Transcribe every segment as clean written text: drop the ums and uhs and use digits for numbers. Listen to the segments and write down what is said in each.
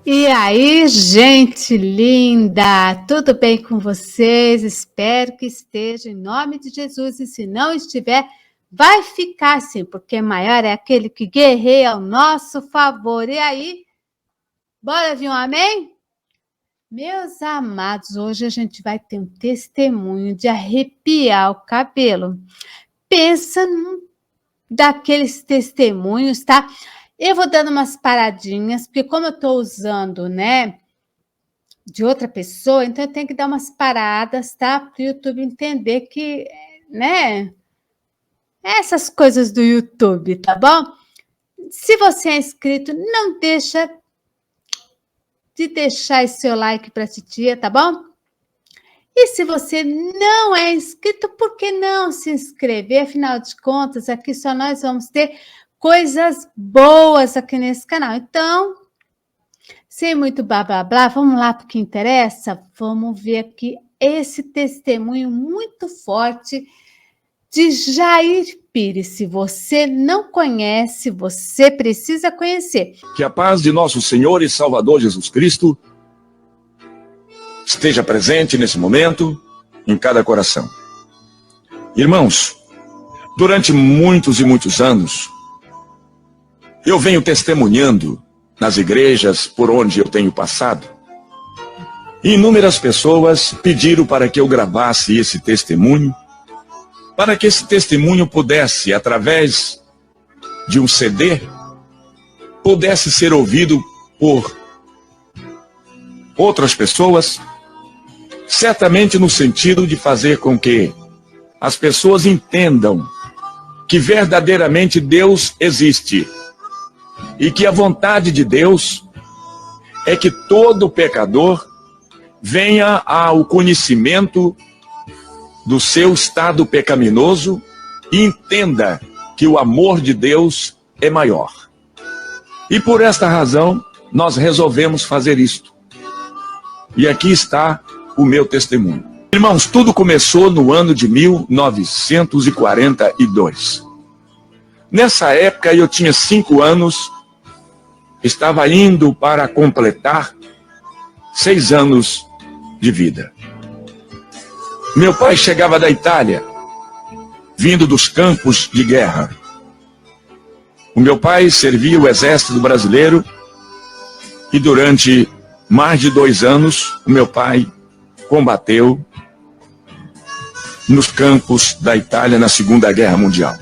E aí, gente linda, tudo bem com vocês? Espero que esteja em nome de Jesus, e se não estiver, vai ficar assim, porque maior é aquele que guerreia ao nosso favor. E aí, bora vir um amém? Meus amados, hoje a gente vai ter um testemunho de arrepiar o cabelo. Pensa num daqueles testemunhos, tá? Eu vou dando umas paradinhas, porque como eu estou usando, né, de outra pessoa, então eu tenho que dar umas paradas, tá? Para o YouTube entender que, né, essas coisas do YouTube, tá bom? Se você é inscrito, não deixa de deixar esse seu like para a titia, tá bom? E se você não é inscrito, por que não se inscrever? Afinal de contas, aqui só nós vamos ter coisas boas aqui nesse canal. Então, sem muito blá blá blá, vamos lá para o que interessa? Vamos ver aqui esse testemunho muito forte de Jair Pires. Se você não conhece, você precisa conhecer. Que a paz de nosso Senhor e Salvador Jesus Cristo esteja presente nesse momento, em cada coração. Irmãos, durante muitos e muitos anos, eu venho testemunhando nas igrejas por onde eu tenho passado. E inúmeras pessoas pediram para que eu gravasse esse testemunho, para que esse testemunho pudesse, através de um CD, pudesse ser ouvido por outras pessoas, certamente no sentido de fazer com que as pessoas entendam que verdadeiramente Deus existe e que a vontade de Deus é que todo pecador venha ao conhecimento do seu estado pecaminoso e entenda que o amor de Deus é maior. E por esta razão, nós resolvemos fazer isto. E aqui está o meu testemunho. Irmãos, tudo começou no ano de 1942. Nessa época eu tinha 5 anos, estava indo para completar 6 anos de vida. Meu pai chegava da Itália, vindo dos campos de guerra. O meu pai servia o exército brasileiro e durante mais de 2 anos o meu pai combateu nos campos da Itália na Segunda Guerra Mundial.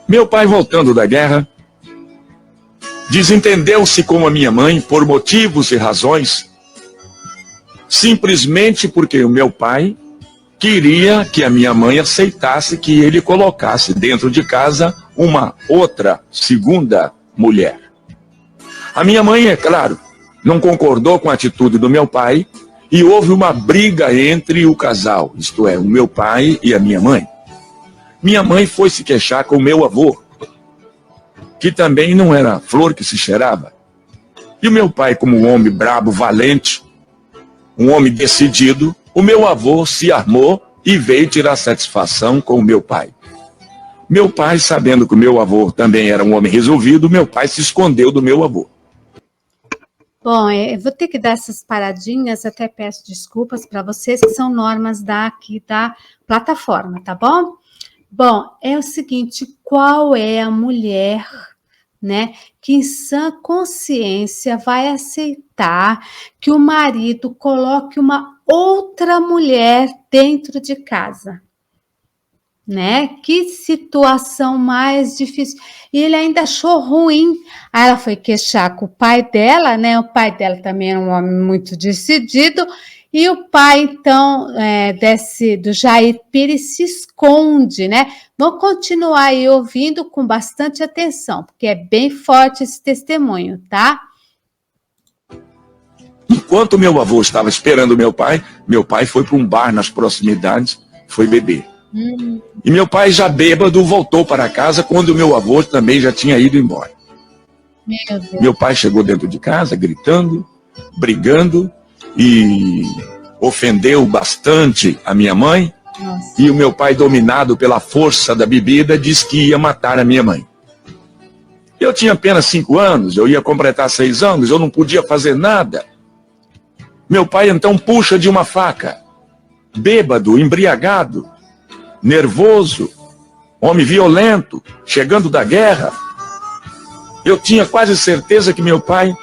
Meu pai, voltando da guerra, desentendeu-se com a minha mãe por motivos e razões, simplesmente porque o meu pai queria que a minha mãe aceitasse que ele colocasse dentro de casa uma outra, segunda mulher. A minha mãe, é claro, não concordou com a atitude do meu pai e houve uma briga entre o casal, isto é, o meu pai e a minha mãe. Minha mãe foi se queixar com o meu avô, que também não era flor que se cheirava. E o meu pai, como um homem brabo, valente, um homem decidido, o meu avô se armou e veio tirar satisfação com o meu pai. Meu pai, sabendo que o meu avô também era um homem resolvido, meu pai se escondeu do meu avô. Bom, eu vou ter que dar essas paradinhas, até peço desculpas para vocês, que são normas daqui da plataforma, tá bom? Bom, é o seguinte, qual é a mulher, né, que em sã consciência vai aceitar que o marido coloque uma outra mulher dentro de casa? Né? Que situação mais difícil. E ele ainda achou ruim. Aí ela foi queixar com o pai dela, né? O pai dela também é um homem muito decidido. E o pai, então, do Jair Pires se esconde, né? Vamos continuar aí ouvindo com bastante atenção, porque é bem forte esse testemunho, tá? Enquanto meu avô estava esperando meu pai foi para um bar nas proximidades, foi beber. E meu pai, já bêbado, voltou para casa quando meu avô também já tinha ido embora. Meu pai chegou dentro de casa gritando, brigando e ofendeu bastante a minha mãe. Nossa. E o meu pai, dominado pela força da bebida, disse que ia matar a minha mãe. Eu tinha apenas 5 anos, eu ia completar 6 anos, eu não podia fazer nada. Meu pai então puxa de uma faca, bêbado, embriagado, nervoso, homem violento, chegando da guerra. Eu tinha quase certeza que meu pai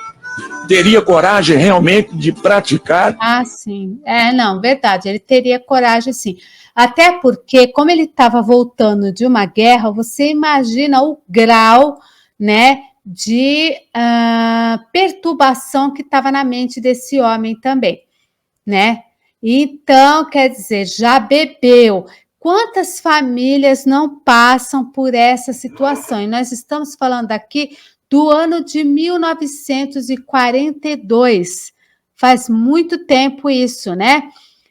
teria coragem realmente de praticar. Ah, sim. Não, verdade, ele teria coragem, sim. Até porque, como ele estava voltando de uma guerra, você imagina o grau, né, de perturbação que estava na mente desse homem também, né? Então, quer dizer, já bebeu. Quantas famílias não passam por essa situação? E nós estamos falando aqui do ano de 1942. Faz muito tempo isso, né?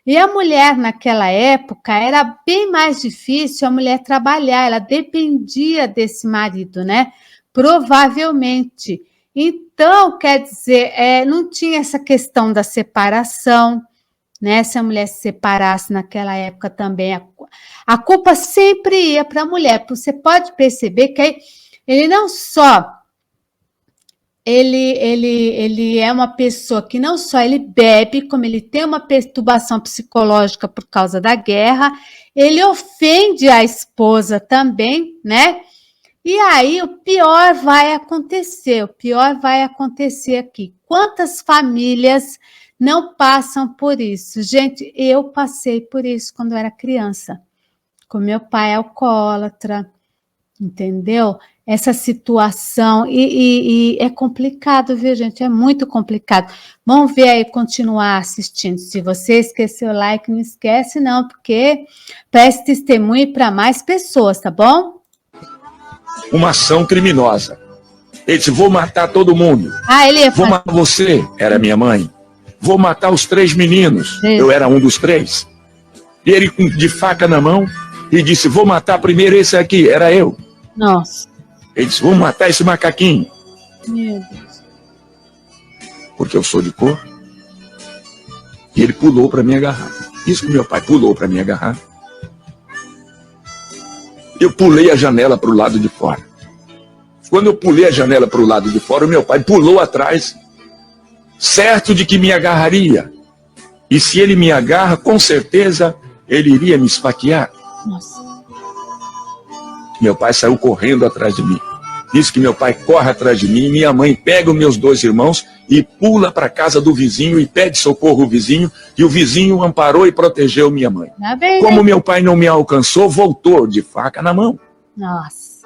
E a mulher naquela época era bem mais difícil a mulher trabalhar, ela dependia desse marido, né? Provavelmente. Então, quer dizer, não tinha essa questão da separação, né? Se a mulher se separasse naquela época também, a culpa sempre ia para a mulher. Você pode perceber que ele não só ele é uma pessoa que não só ele bebe, como ele tem uma perturbação psicológica por causa da guerra, ele ofende a esposa também, né? E aí o pior vai acontecer aqui. Quantas famílias não passam por isso? Gente, eu passei por isso quando eu era criança, com meu pai alcoólatra, entendeu? Essa situação, e é complicado, viu, gente? É muito complicado. Vamos ver aí, continuar assistindo. Se você esqueceu o like, não esquece não, porque preste testemunho para mais pessoas, tá bom? Uma ação criminosa. Ele disse, vou matar todo mundo. Ele ia vou matar você, era minha mãe. Vou matar os 3 meninos, eu era um dos 3. E ele de faca na mão e disse, vou matar primeiro esse aqui, era eu. Nossa. Ele disse, vamos matar esse macaquinho. Meu Deus. Porque eu sou de cor. E ele pulou para me agarrar. Isso que meu pai pulou para me agarrar. Eu pulei a janela para o lado de fora. Quando eu pulei a janela para o lado de fora, o meu pai pulou atrás, certo de que me agarraria. E se ele me agarra, com certeza, ele iria me esfaquear. Nossa. Meu pai saiu correndo atrás de mim. Disse que meu pai corre atrás de mim, minha mãe pega os meus 2 irmãos e pula para a casa do vizinho e pede socorro ao vizinho, e o vizinho amparou e protegeu minha mãe. Como meu pai não me alcançou, voltou de faca na mão. Nossa.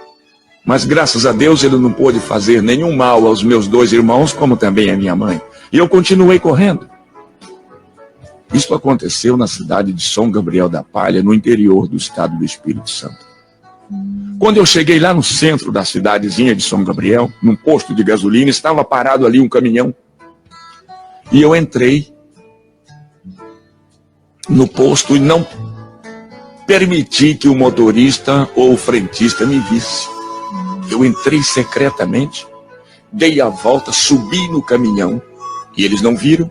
Mas graças a Deus ele não pôde fazer nenhum mal aos meus 2 irmãos, como também a minha mãe. E eu continuei correndo. Isso aconteceu na cidade de São Gabriel da Palha, no interior do estado do Espírito Santo. Quando eu cheguei lá no centro da cidadezinha de São Gabriel, num posto de gasolina, estava parado ali um caminhão. E eu entrei no posto e não permiti que o motorista ou o frentista me visse. Eu entrei secretamente, dei a volta, subi no caminhão e eles não viram.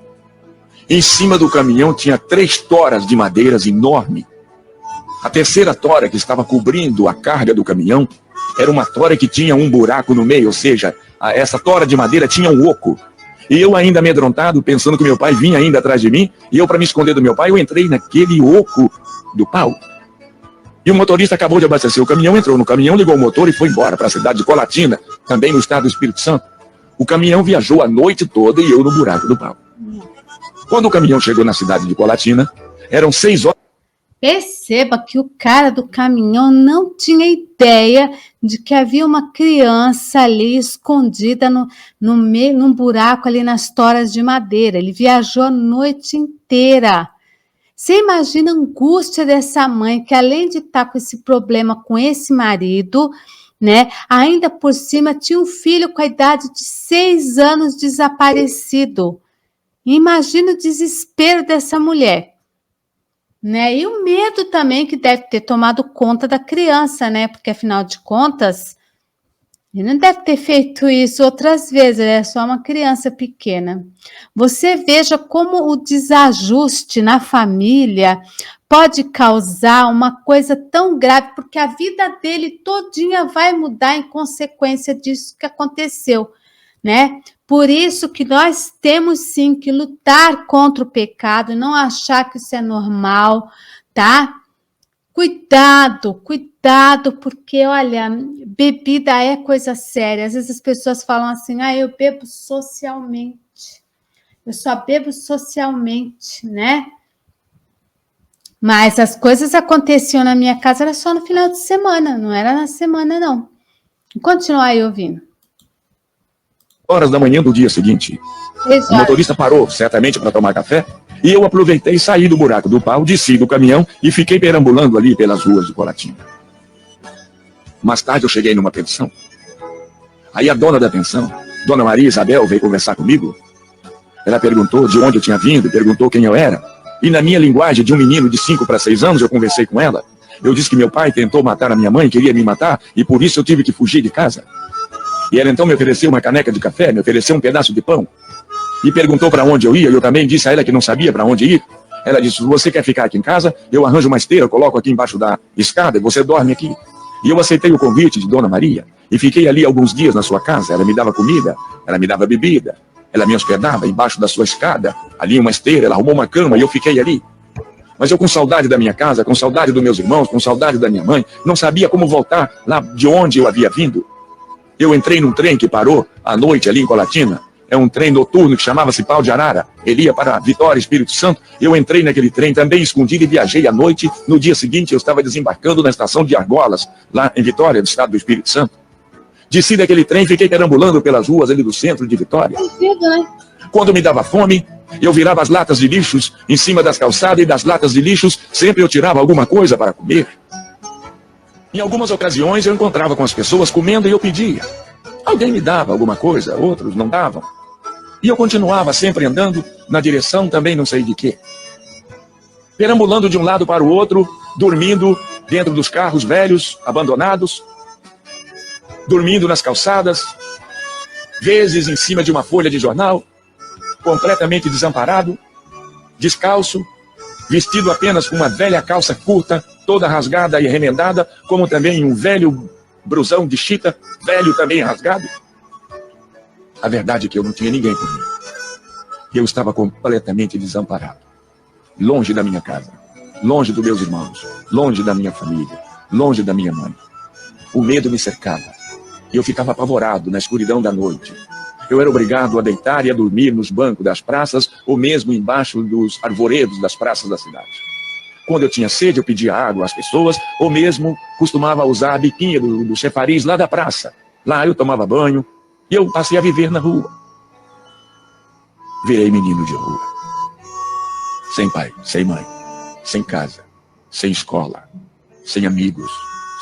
Em cima do caminhão tinha 3 toras de madeiras enormes. A terceira tora que estava cobrindo a carga do caminhão era uma tora que tinha um buraco no meio, ou seja, essa tora de madeira tinha um oco. E eu ainda amedrontado, pensando que meu pai vinha ainda atrás de mim, e eu, para me esconder do meu pai, eu entrei naquele oco do pau. E o motorista acabou de abastecer o caminhão, entrou no caminhão, ligou o motor e foi embora para a cidade de Colatina, também no estado do Espírito Santo. O caminhão viajou a noite toda e eu no buraco do pau. Quando o caminhão chegou na cidade de Colatina, eram 6 horas. Perceba que o cara do caminhão não tinha ideia de que havia uma criança ali escondida num buraco ali nas toras de madeira. Ele viajou a noite inteira. Você imagina a angústia dessa mãe, que além de estar com esse problema com esse marido, né, ainda por cima tinha um filho com a idade de 6 anos desaparecido. Imagina o desespero dessa mulher. Né? E o medo também que deve ter tomado conta da criança, né? Porque afinal de contas, ele não deve ter feito isso outras vezes, ele é só uma criança pequena. Você veja como o desajuste na família pode causar uma coisa tão grave, porque a vida dele todinha vai mudar em consequência disso que aconteceu, né? Por isso que nós temos sim que lutar contra o pecado, não achar que isso é normal, tá? Cuidado, cuidado, porque olha, bebida é coisa séria. Às vezes as pessoas falam assim: "Ah, eu bebo socialmente. Eu só bebo socialmente", né? Mas as coisas aconteciam na minha casa era só no final de semana, não era na semana não. Continua aí ouvindo. Horas da manhã do dia seguinte, o motorista parou, certamente para tomar café, e eu aproveitei e saí do buraco do pau, desci do caminhão e fiquei perambulando ali pelas ruas de Colatina. Mais tarde eu cheguei numa pensão. Aí a dona da pensão, Dona Maria Isabel, veio conversar comigo. Ela perguntou de onde eu tinha vindo, perguntou quem eu era. E na minha linguagem de um menino de 5 para 6 anos, eu conversei com ela. Eu disse que meu pai tentou matar a minha mãe, queria me matar, e por isso eu tive que fugir de casa. E ela então me ofereceu uma caneca de café, me ofereceu um pedaço de pão. E perguntou para onde eu ia, e eu também disse a ela que não sabia para onde ir. Ela disse: "Se você quer ficar aqui em casa, eu arranjo uma esteira, coloco aqui embaixo da escada e você dorme aqui." E eu aceitei o convite de Dona Maria, e fiquei ali alguns dias na sua casa. Ela me dava comida, ela me dava bebida, ela me hospedava embaixo da sua escada, ali uma esteira, ela arrumou uma cama e eu fiquei ali. Mas eu com saudade da minha casa, com saudade dos meus irmãos, com saudade da minha mãe, não sabia como voltar lá de onde eu havia vindo. Eu entrei num trem que parou à noite ali em Colatina. É um trem noturno que chamava-se Pau de Arara. Ele ia para Vitória, Espírito Santo. Eu entrei naquele trem também escondido e viajei à noite. No dia seguinte eu estava desembarcando na estação de Argolas, lá em Vitória, do estado do Espírito Santo. Desci daquele trem e fiquei perambulando pelas ruas ali do centro de Vitória. Quando me dava fome, eu virava as latas de lixos em cima das calçadas, e das latas de lixos sempre eu tirava alguma coisa para comer. Em algumas ocasiões eu encontrava com as pessoas comendo e eu pedia. Alguém me dava alguma coisa, outros não davam. E eu continuava sempre andando na direção também não sei de quê. Perambulando de um lado para o outro, dormindo dentro dos carros velhos, abandonados, dormindo nas calçadas, vezes em cima de uma folha de jornal, completamente desamparado, descalço, vestido apenas com uma velha calça curta, toda rasgada e remendada, como também um velho brusão de chita, velho também rasgado. A verdade é que eu não tinha ninguém por mim. Eu estava completamente desamparado, longe da minha casa, longe dos meus irmãos, longe da minha família, longe da minha mãe. O medo me cercava, e eu ficava apavorado na escuridão da noite. Eu era obrigado a deitar e a dormir nos bancos das praças, ou mesmo embaixo dos arvoredos das praças da cidade. Quando eu tinha sede, eu pedia água às pessoas, ou mesmo costumava usar a biquinha do chafariz lá da praça. Lá eu tomava banho, e eu passei a viver na rua. Virei menino de rua. Sem pai, sem mãe, sem casa, sem escola, sem amigos,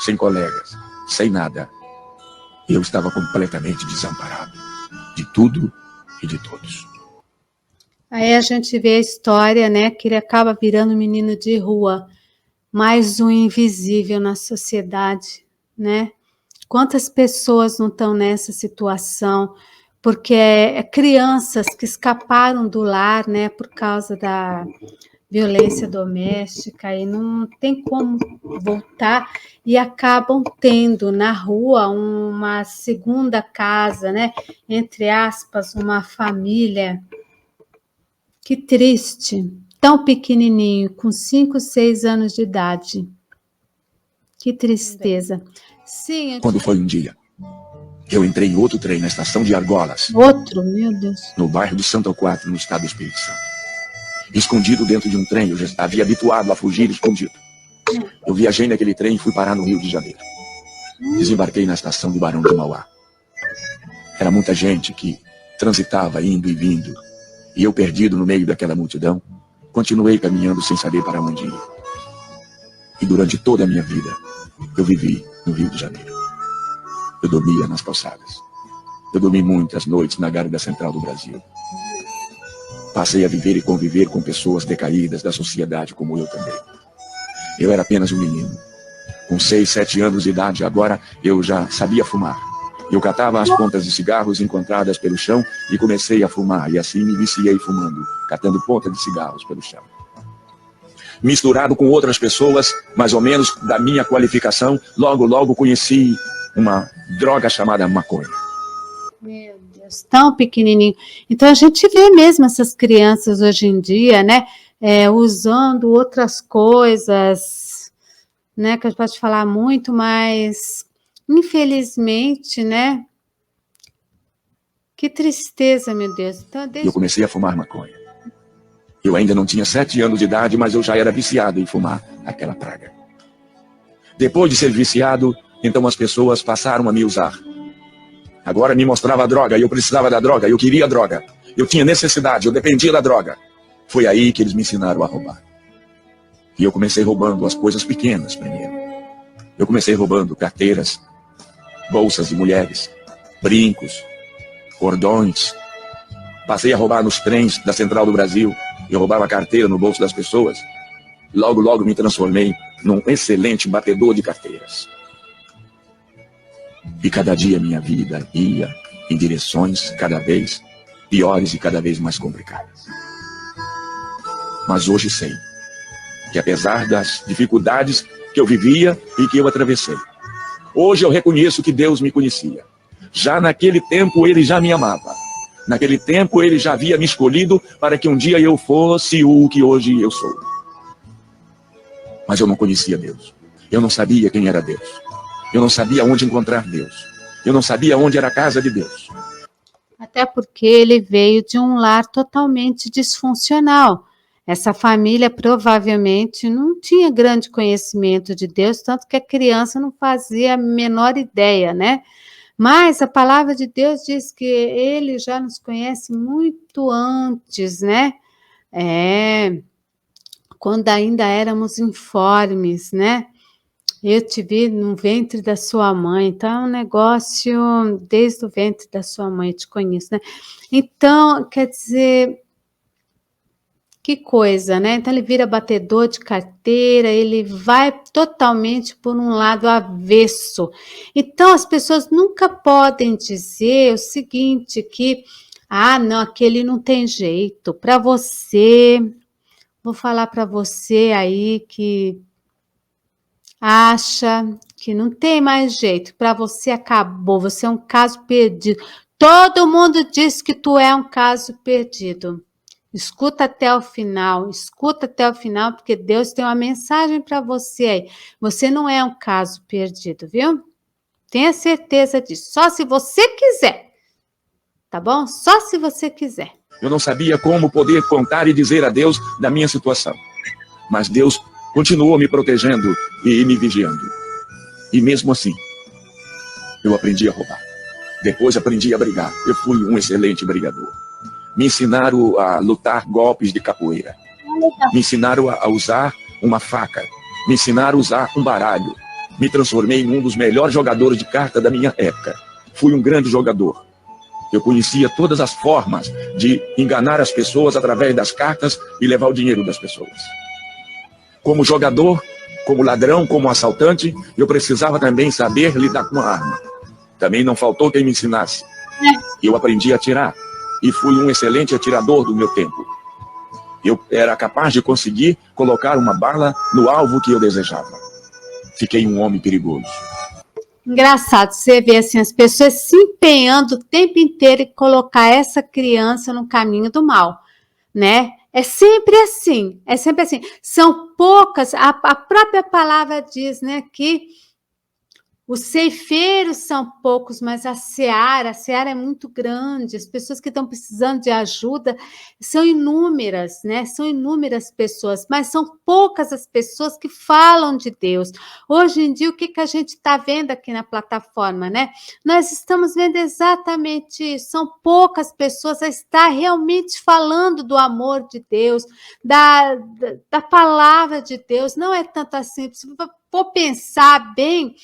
sem colegas, sem nada. Eu estava completamente desamparado de tudo e de todos. Aí a gente vê a história, né, que ele acaba virando menino de rua, mais um invisível na sociedade, né? Quantas pessoas não estão nessa situação? Porque é crianças que escaparam do lar, né, por causa da violência doméstica e não tem como voltar e acabam tendo na rua uma segunda casa, né, entre aspas, uma família. Que triste, tão pequenininho, com 5, 6 anos de idade. Que tristeza. Sim. Quando foi um dia, eu entrei em outro trem na estação de Argolas. Outro, meu Deus. No bairro do Santo Quatro, no estado do Espírito Santo. Escondido dentro de um trem, eu já havia habituado a fugir escondido. Eu viajei naquele trem e fui parar no Rio de Janeiro. Desembarquei na estação do Barão de Mauá. Era muita gente que transitava indo e vindo. E eu, perdido no meio daquela multidão, continuei caminhando sem saber para onde ir. E durante toda a minha vida, eu vivi no Rio de Janeiro. Eu dormia nas calçadas. Eu dormi muitas noites na Gávea Central do Brasil. Passei a viver e conviver com pessoas decaídas da sociedade como eu também. Eu era apenas um menino. Com 6, 7 anos de idade, agora eu já sabia fumar. Eu catava as pontas de cigarros encontradas pelo chão e comecei a fumar, e assim me viciei fumando, catando pontas de cigarros pelo chão. misturado com outras pessoas, mais ou menos da minha qualificação, logo conheci uma droga chamada maconha. Meu Deus, tão pequenininho. Então, a gente vê mesmo essas crianças hoje em dia, né, usando outras coisas, né, que a gente pode falar muito, mas, infelizmente, né, que tristeza, meu Deus. Então, Eu comecei a fumar maconha. Eu ainda não tinha 7 anos de idade, mas eu já era viciado em fumar aquela praga. Depois de ser viciado, então as pessoas passaram a me usar. Agora me mostrava a droga, eu precisava da droga, eu queria a droga. Eu tinha necessidade, eu dependia da droga. Foi aí que eles me ensinaram a roubar. E eu comecei roubando as coisas pequenas primeiro. Eu comecei roubando carteiras, bolsas de mulheres, brincos, cordões. Passei a roubar nos trens da Central do Brasil. Eu roubava a carteira no bolso das pessoas. Logo me transformei num excelente batedor de carteiras. E cada dia minha vida ia em direções cada vez piores e cada vez mais complicadas. Mas hoje sei que apesar das dificuldades que eu vivia e que eu atravessei, hoje eu reconheço que Deus me conhecia. Já naquele tempo ele já me amava. Naquele tempo ele já havia me escolhido para que um dia eu fosse o que hoje eu sou. Mas eu não conhecia Deus. Eu não sabia quem era Deus. Eu não sabia onde encontrar Deus. Eu não sabia onde era a casa de Deus. Até porque ele veio de um lar totalmente disfuncional. Essa família provavelmente não tinha grande conhecimento de Deus, tanto que a criança não fazia a menor ideia, né? Mas a palavra de Deus diz que ele já nos conhece muito antes, né? Quando ainda éramos informes, né? Eu te vi no ventre da sua mãe, então é um negócio desde o ventre da sua mãe, eu te conheço, né? Então, quer dizer, que coisa, né? Então ele vira batedor de carteira, ele vai totalmente por um lado avesso. Então as pessoas nunca podem dizer o seguinte, que, não, aquele não tem jeito. Para você, vou falar para você aí que acha que não tem mais jeito, para você acabou, você é um caso perdido. Todo mundo diz que tu é um caso perdido. Escuta até o final, porque Deus tem uma mensagem para você aí. Você não é um caso perdido, viu? Tenha certeza disso. Só se você quiser, tá bom? Só se você quiser. Eu não sabia como poder contar e dizer a Deus da minha situação. Mas Deus continuou me protegendo e me vigiando. E mesmo assim, eu aprendi a roubar. Depois aprendi a brigar. Eu fui um excelente brigador. Me ensinaram a lutar golpes de capoeira. Me ensinaram a usar uma faca. Me ensinaram a usar um baralho. Me transformei em um dos melhores jogadores de carta da minha época. Fui um grande jogador. Eu conhecia todas as formas de enganar as pessoas através das cartas e levar o dinheiro das pessoas. Como jogador, como ladrão, como assaltante, eu precisava também saber lidar com a arma. Também não faltou quem me ensinasse. Eu aprendi a atirar e fui um excelente atirador do meu tempo. Eu era capaz de conseguir colocar uma bala no alvo que eu desejava. Fiquei um homem perigoso. Engraçado, você vê assim, as pessoas se empenhando o tempo inteiro em colocar essa criança no caminho do mal, né? É sempre assim. São poucas, a própria palavra diz, né, que os ceifeiros são poucos, mas a seara é muito grande. As pessoas que estão precisando de ajuda são inúmeras, né? São inúmeras pessoas, mas são poucas as pessoas que falam de Deus. Hoje em dia, o que a gente está vendo aqui na plataforma, né? Nós estamos vendo exatamente isso. São poucas pessoas a estar realmente falando do amor de Deus, da palavra de Deus. Não é tanto assim. Se for pensar bem,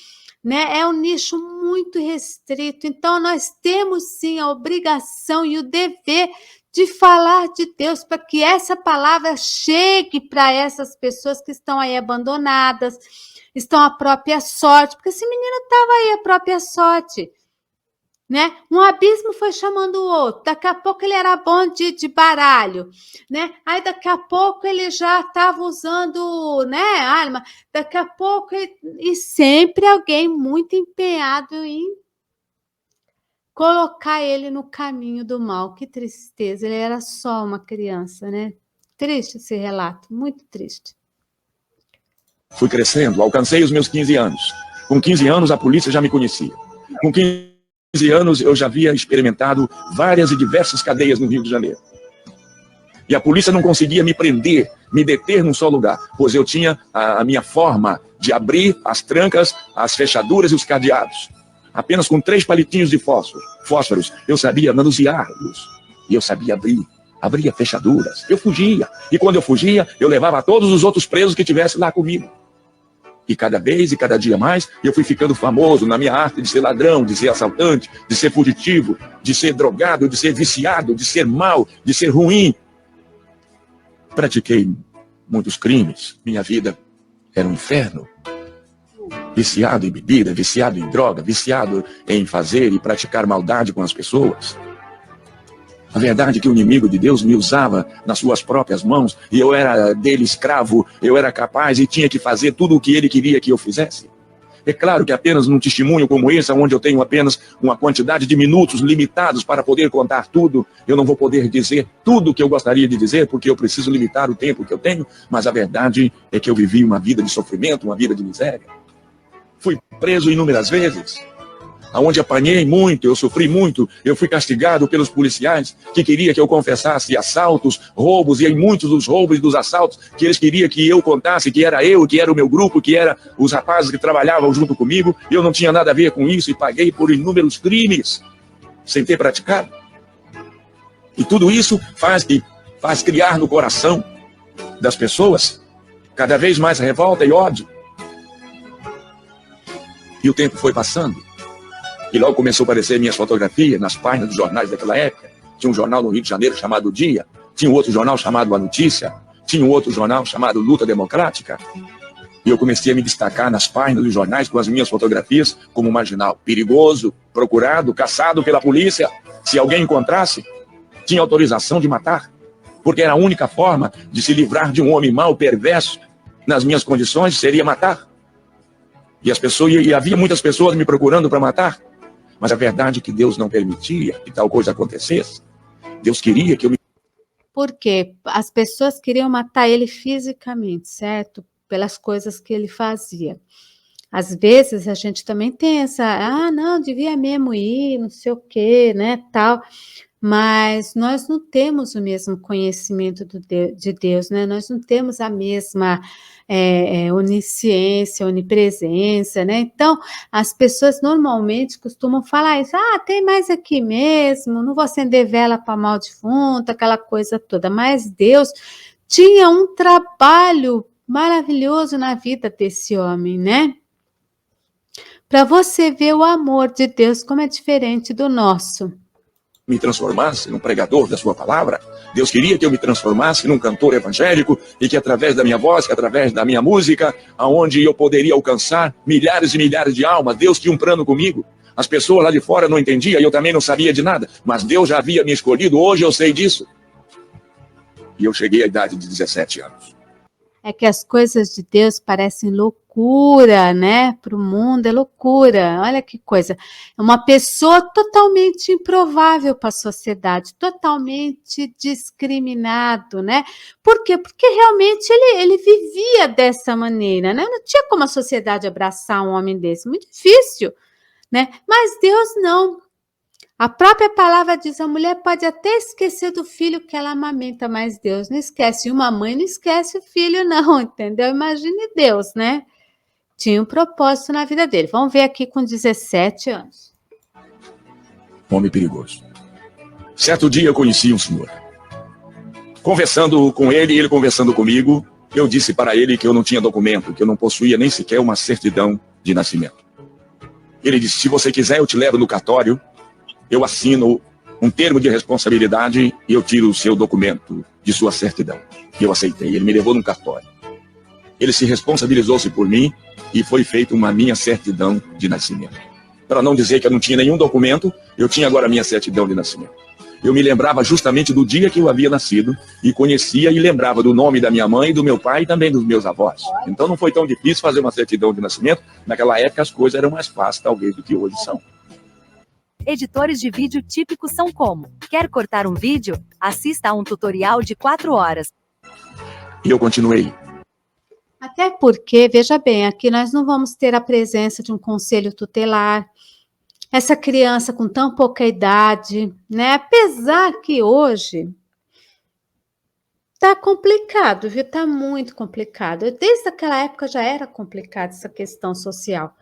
né? É um nicho muito restrito, então nós temos sim a obrigação e o dever de falar de Deus para que essa palavra chegue para essas pessoas que estão aí abandonadas, estão à própria sorte, porque esse menino estava aí à própria sorte. né? Um abismo foi chamando o outro. Daqui a pouco ele era bom de baralho, né? Aí daqui a pouco ele já estava usando, né, arma. Daqui a pouco e sempre alguém muito empenhado em colocar ele no caminho do mal. Que tristeza, ele era só uma criança, né? Triste esse relato, muito triste. Fui crescendo, alcancei os meus 15 anos. Com 15 anos, a polícia já me conhecia. Com 15 anos, eu já havia experimentado várias e diversas cadeias no Rio de Janeiro. E a polícia não conseguia me prender, me deter num só lugar, pois eu tinha a minha forma de abrir as trancas, as fechaduras e os cadeados. Apenas com 3 palitinhos de fósforos, eu sabia manuseá-los. E eu sabia abria fechaduras. Eu fugia. E quando eu fugia, eu levava todos os outros presos que tivessem lá comigo. E cada vez e cada dia mais, eu fui ficando famoso na minha arte de ser ladrão, de ser assaltante, de ser fugitivo, de ser drogado, de ser viciado, de ser mau, de ser ruim. Pratiquei muitos crimes. Minha vida era um inferno. Viciado em bebida, viciado em droga, viciado em fazer e praticar maldade com as pessoas. A verdade é que o inimigo de Deus me usava nas suas próprias mãos e eu era dele escravo, eu era capaz e tinha que fazer tudo o que ele queria que eu fizesse. É claro que apenas num testemunho como esse, onde eu tenho apenas uma quantidade de minutos limitados para poder contar tudo, eu não vou poder dizer tudo o que eu gostaria de dizer, porque eu preciso limitar o tempo que eu tenho, mas a verdade é que eu vivi uma vida de sofrimento, uma vida de miséria. Fui preso inúmeras vezes, aonde apanhei muito, eu sofri muito, eu fui castigado pelos policiais que queriam que eu confessasse assaltos, roubos, e em muitos dos roubos e dos assaltos que eles queriam que eu contasse, que era eu, que era o meu grupo, que era os rapazes que trabalhavam junto comigo, eu não tinha nada a ver com isso e paguei por inúmeros crimes, sem ter praticado. E tudo isso faz criar no coração das pessoas cada vez mais revolta e ódio. E o tempo foi passando. E logo começou a aparecer minhas fotografias nas páginas dos jornais daquela época. Tinha um jornal no Rio de Janeiro chamado O Dia, tinha um outro jornal chamado A Notícia, tinha um outro jornal chamado Luta Democrática. E eu comecei a me destacar nas páginas dos jornais com as minhas fotografias como marginal, perigoso, procurado, caçado pela polícia. Se alguém encontrasse, tinha autorização de matar, porque era a única forma de se livrar de um homem mau, perverso, nas minhas condições, seria matar. E havia muitas pessoas me procurando para matar. Mas a verdade é que Deus não permitia que tal coisa acontecesse. Deus queria que eu me... Por quê? As pessoas queriam matar ele fisicamente, certo? Pelas coisas que ele fazia. Às vezes a gente também tem essa, não, devia mesmo ir, não sei o quê, né, tal. Mas nós não temos o mesmo conhecimento de Deus, né? Nós não temos a mesma onisciência, onipresença, né? Então, as pessoas normalmente costumam falar isso, tem mais aqui mesmo, não vou acender vela para mal defunto, aquela coisa toda. Mas Deus tinha um trabalho maravilhoso na vida desse homem, né? Para você ver o amor de Deus como é diferente do nosso. Me transformasse num pregador da sua palavra. Deus queria que eu me transformasse num cantor evangélico e que através da minha voz, que através da minha música, aonde eu poderia alcançar milhares e milhares de almas. Deus tinha um plano comigo. As pessoas lá de fora não entendiam e eu também não sabia de nada, mas Deus já havia me escolhido, hoje eu sei disso. E eu cheguei à idade de 17 anos. É que as coisas de Deus parecem loucura, né? Para o mundo é loucura. Olha que coisa. É uma pessoa totalmente improvável para a sociedade, totalmente discriminado, né? Por quê? Porque realmente ele vivia dessa maneira, né? Não tinha como a sociedade abraçar um homem desse, muito difícil, né? Mas Deus não. A própria palavra diz, a mulher pode até esquecer do filho que ela amamenta, mas Deus não esquece. E uma mãe não esquece o filho não, entendeu? Imagine Deus, né? Tinha um propósito na vida dele. Vamos ver aqui com 17 anos. Homem perigoso. Certo dia eu conheci um senhor. Conversando com ele, ele conversando comigo, eu disse para ele que eu não tinha documento, que eu não possuía nem sequer uma certidão de nascimento. Ele disse, se você quiser eu te levo no cartório, eu assino um termo de responsabilidade e eu tiro o seu documento de sua certidão. E eu aceitei. Ele me levou num cartório. Ele se responsabilizou-se por mim e foi feita uma minha certidão de nascimento. para não dizer que eu não tinha nenhum documento, eu tinha agora a minha certidão de nascimento. Eu me lembrava justamente do dia que eu havia nascido e conhecia e lembrava do nome da minha mãe, do meu pai e também dos meus avós. Então não foi tão difícil fazer uma certidão de nascimento. Naquela época as coisas eram mais fáceis, talvez, do que hoje são. Editores de vídeo típicos são como: quer cortar um vídeo? Assista a um tutorial de 4 horas. E eu continuei. Até porque, veja bem, aqui nós não vamos ter a presença de um conselho tutelar, essa criança com tão pouca idade, né? Apesar que hoje tá complicado, viu? Tá muito complicado. Desde aquela época já era complicada essa questão social.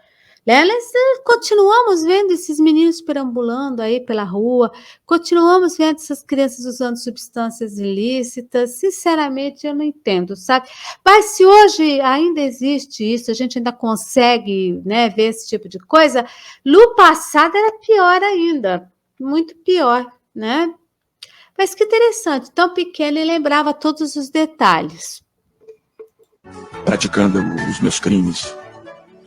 Continuamos vendo esses meninos perambulando aí pela rua, continuamos vendo essas crianças usando substâncias ilícitas. Sinceramente, eu não entendo, sabe? Mas se hoje ainda existe isso, a gente ainda consegue, né, ver esse tipo de coisa, no passado era pior ainda, muito pior, né? Mas que interessante, tão pequeno e lembrava todos os detalhes. Praticando os meus crimes,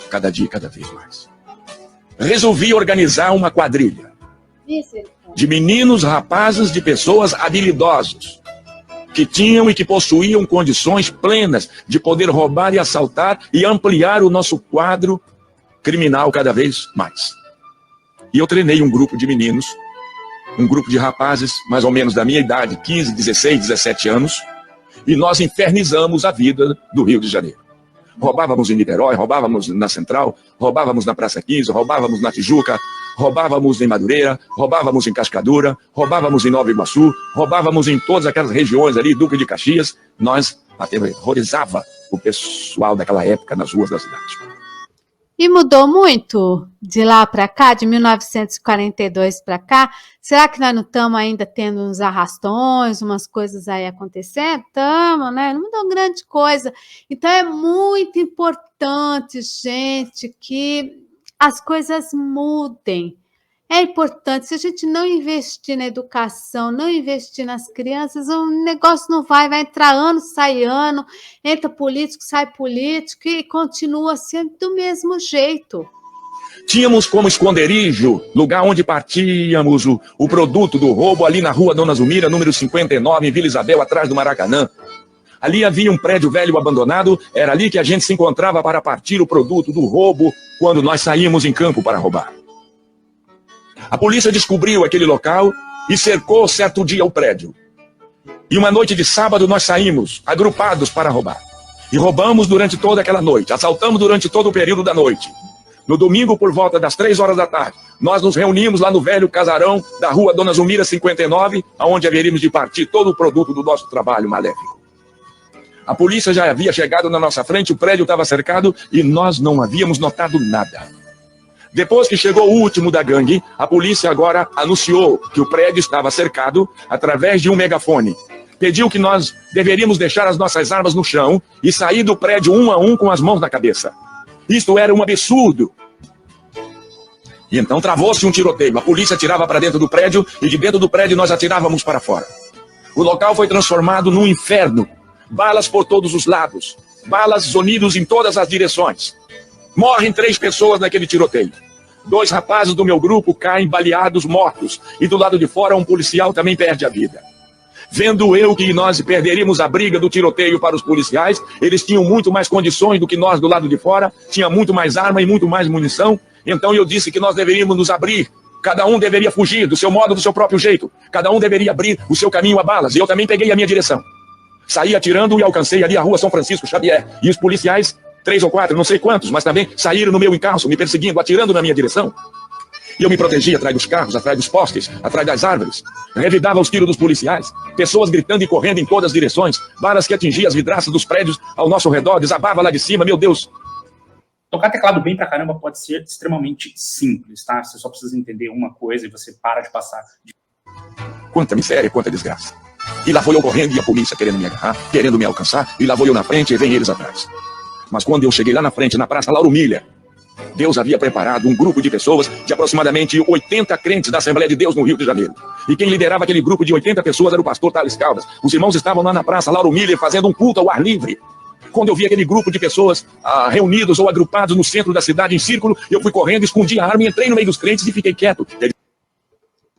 cada dia, cada vez mais. Resolvi organizar uma quadrilha de meninos, rapazes, de pessoas habilidosos, que tinham e que possuíam condições plenas de poder roubar e assaltar e ampliar o nosso quadro criminal cada vez mais. E eu treinei um grupo de meninos, um grupo de rapazes, mais ou menos da minha idade, 15, 16, 17 anos, e nós infernizamos a vida do Rio de Janeiro. Roubávamos em Niterói, roubávamos na Central, roubávamos na Praça 15, roubávamos na Tijuca, roubávamos em Madureira, roubávamos em Cascadura, roubávamos em Nova Iguaçu, roubávamos em todas aquelas regiões ali, Duque de Caxias. Nós aterrorizava o pessoal daquela época nas ruas da cidade. E mudou muito de lá para cá, de 1942 para cá? Será que nós não estamos ainda tendo uns arrastões, umas coisas aí acontecendo? Estamos, né? Não mudou grande coisa. Então é muito importante, gente, que as coisas mudem. É importante, se a gente não investir na educação, não investir nas crianças, o negócio não vai entrar ano, sai ano, entra político, sai político e continua sendo do mesmo jeito. Tínhamos como esconderijo, lugar onde partíamos o produto do roubo, ali na rua Dona Zumira, número 59, em Vila Isabel, atrás do Maracanã. Ali havia um prédio velho abandonado, era ali que a gente se encontrava para partir o produto do roubo, quando nós saímos em campo para roubar. A polícia descobriu aquele local e cercou certo dia o prédio. E uma noite de sábado nós saímos, agrupados para roubar. E roubamos durante toda aquela noite, assaltamos durante todo o período da noite. No domingo, por volta das 3 horas da tarde, nós nos reunimos lá no velho casarão da rua Dona Zumira 59, onde haveríamos de partir todo o produto do nosso trabalho maléfico. A polícia já havia chegado na nossa frente, o prédio estava cercado e nós não havíamos notado nada. Depois que chegou o último da gangue, a polícia agora anunciou que o prédio estava cercado através de um megafone. Pediu que nós deveríamos deixar as nossas armas no chão e sair do prédio um a um com as mãos na cabeça. Isto era um absurdo. E então travou-se um tiroteio. A polícia atirava para dentro do prédio e de dentro do prédio nós atirávamos para fora. O local foi transformado num inferno. Balas por todos os lados. Balas zunidos em todas as direções. Morrem 3 pessoas naquele tiroteio. 2 rapazes do meu grupo caem baleados, mortos. E do lado de fora um policial também perde a vida. Vendo eu que nós perderíamos a briga do tiroteio para os policiais, eles tinham muito mais condições do que nós do lado de fora, tinha muito mais arma e muito mais munição. Então eu disse que nós deveríamos nos abrir. Cada um deveria fugir do seu modo, do seu próprio jeito. Cada um deveria abrir o seu caminho a balas. E eu também peguei a minha direção. Saí atirando e alcancei ali a rua São Francisco Xavier. E os policiais, 3 ou 4, não sei quantos, mas também saíram no meu encalço, me perseguindo, atirando na minha direção. E eu me protegia atrás dos carros, atrás dos postes, atrás das árvores. Revidava os tiros dos policiais. Pessoas gritando e correndo em todas as direções. Balas que atingiam as vidraças dos prédios ao nosso redor, desabava lá de cima, meu Deus. Tocar teclado bem pra caramba pode ser extremamente simples, tá? Você só precisa entender uma coisa e você para de passar. Quanta miséria, quanta desgraça. E lá foi eu correndo e a polícia querendo me agarrar, querendo me alcançar. E lá vou eu na frente e vem eles atrás. Mas quando eu cheguei lá na frente, na Praça Lauro Miller, Deus havia preparado um grupo de pessoas de aproximadamente 80 crentes da Assembleia de Deus no Rio de Janeiro. E quem liderava aquele grupo de 80 pessoas era o pastor Thales Caldas. Os irmãos estavam lá na Praça Lauro Miller fazendo um culto ao ar livre. Quando eu vi aquele grupo de pessoas reunidos ou agrupados no centro da cidade em círculo, eu fui correndo, escondi a arma, entrei no meio dos crentes e fiquei quieto.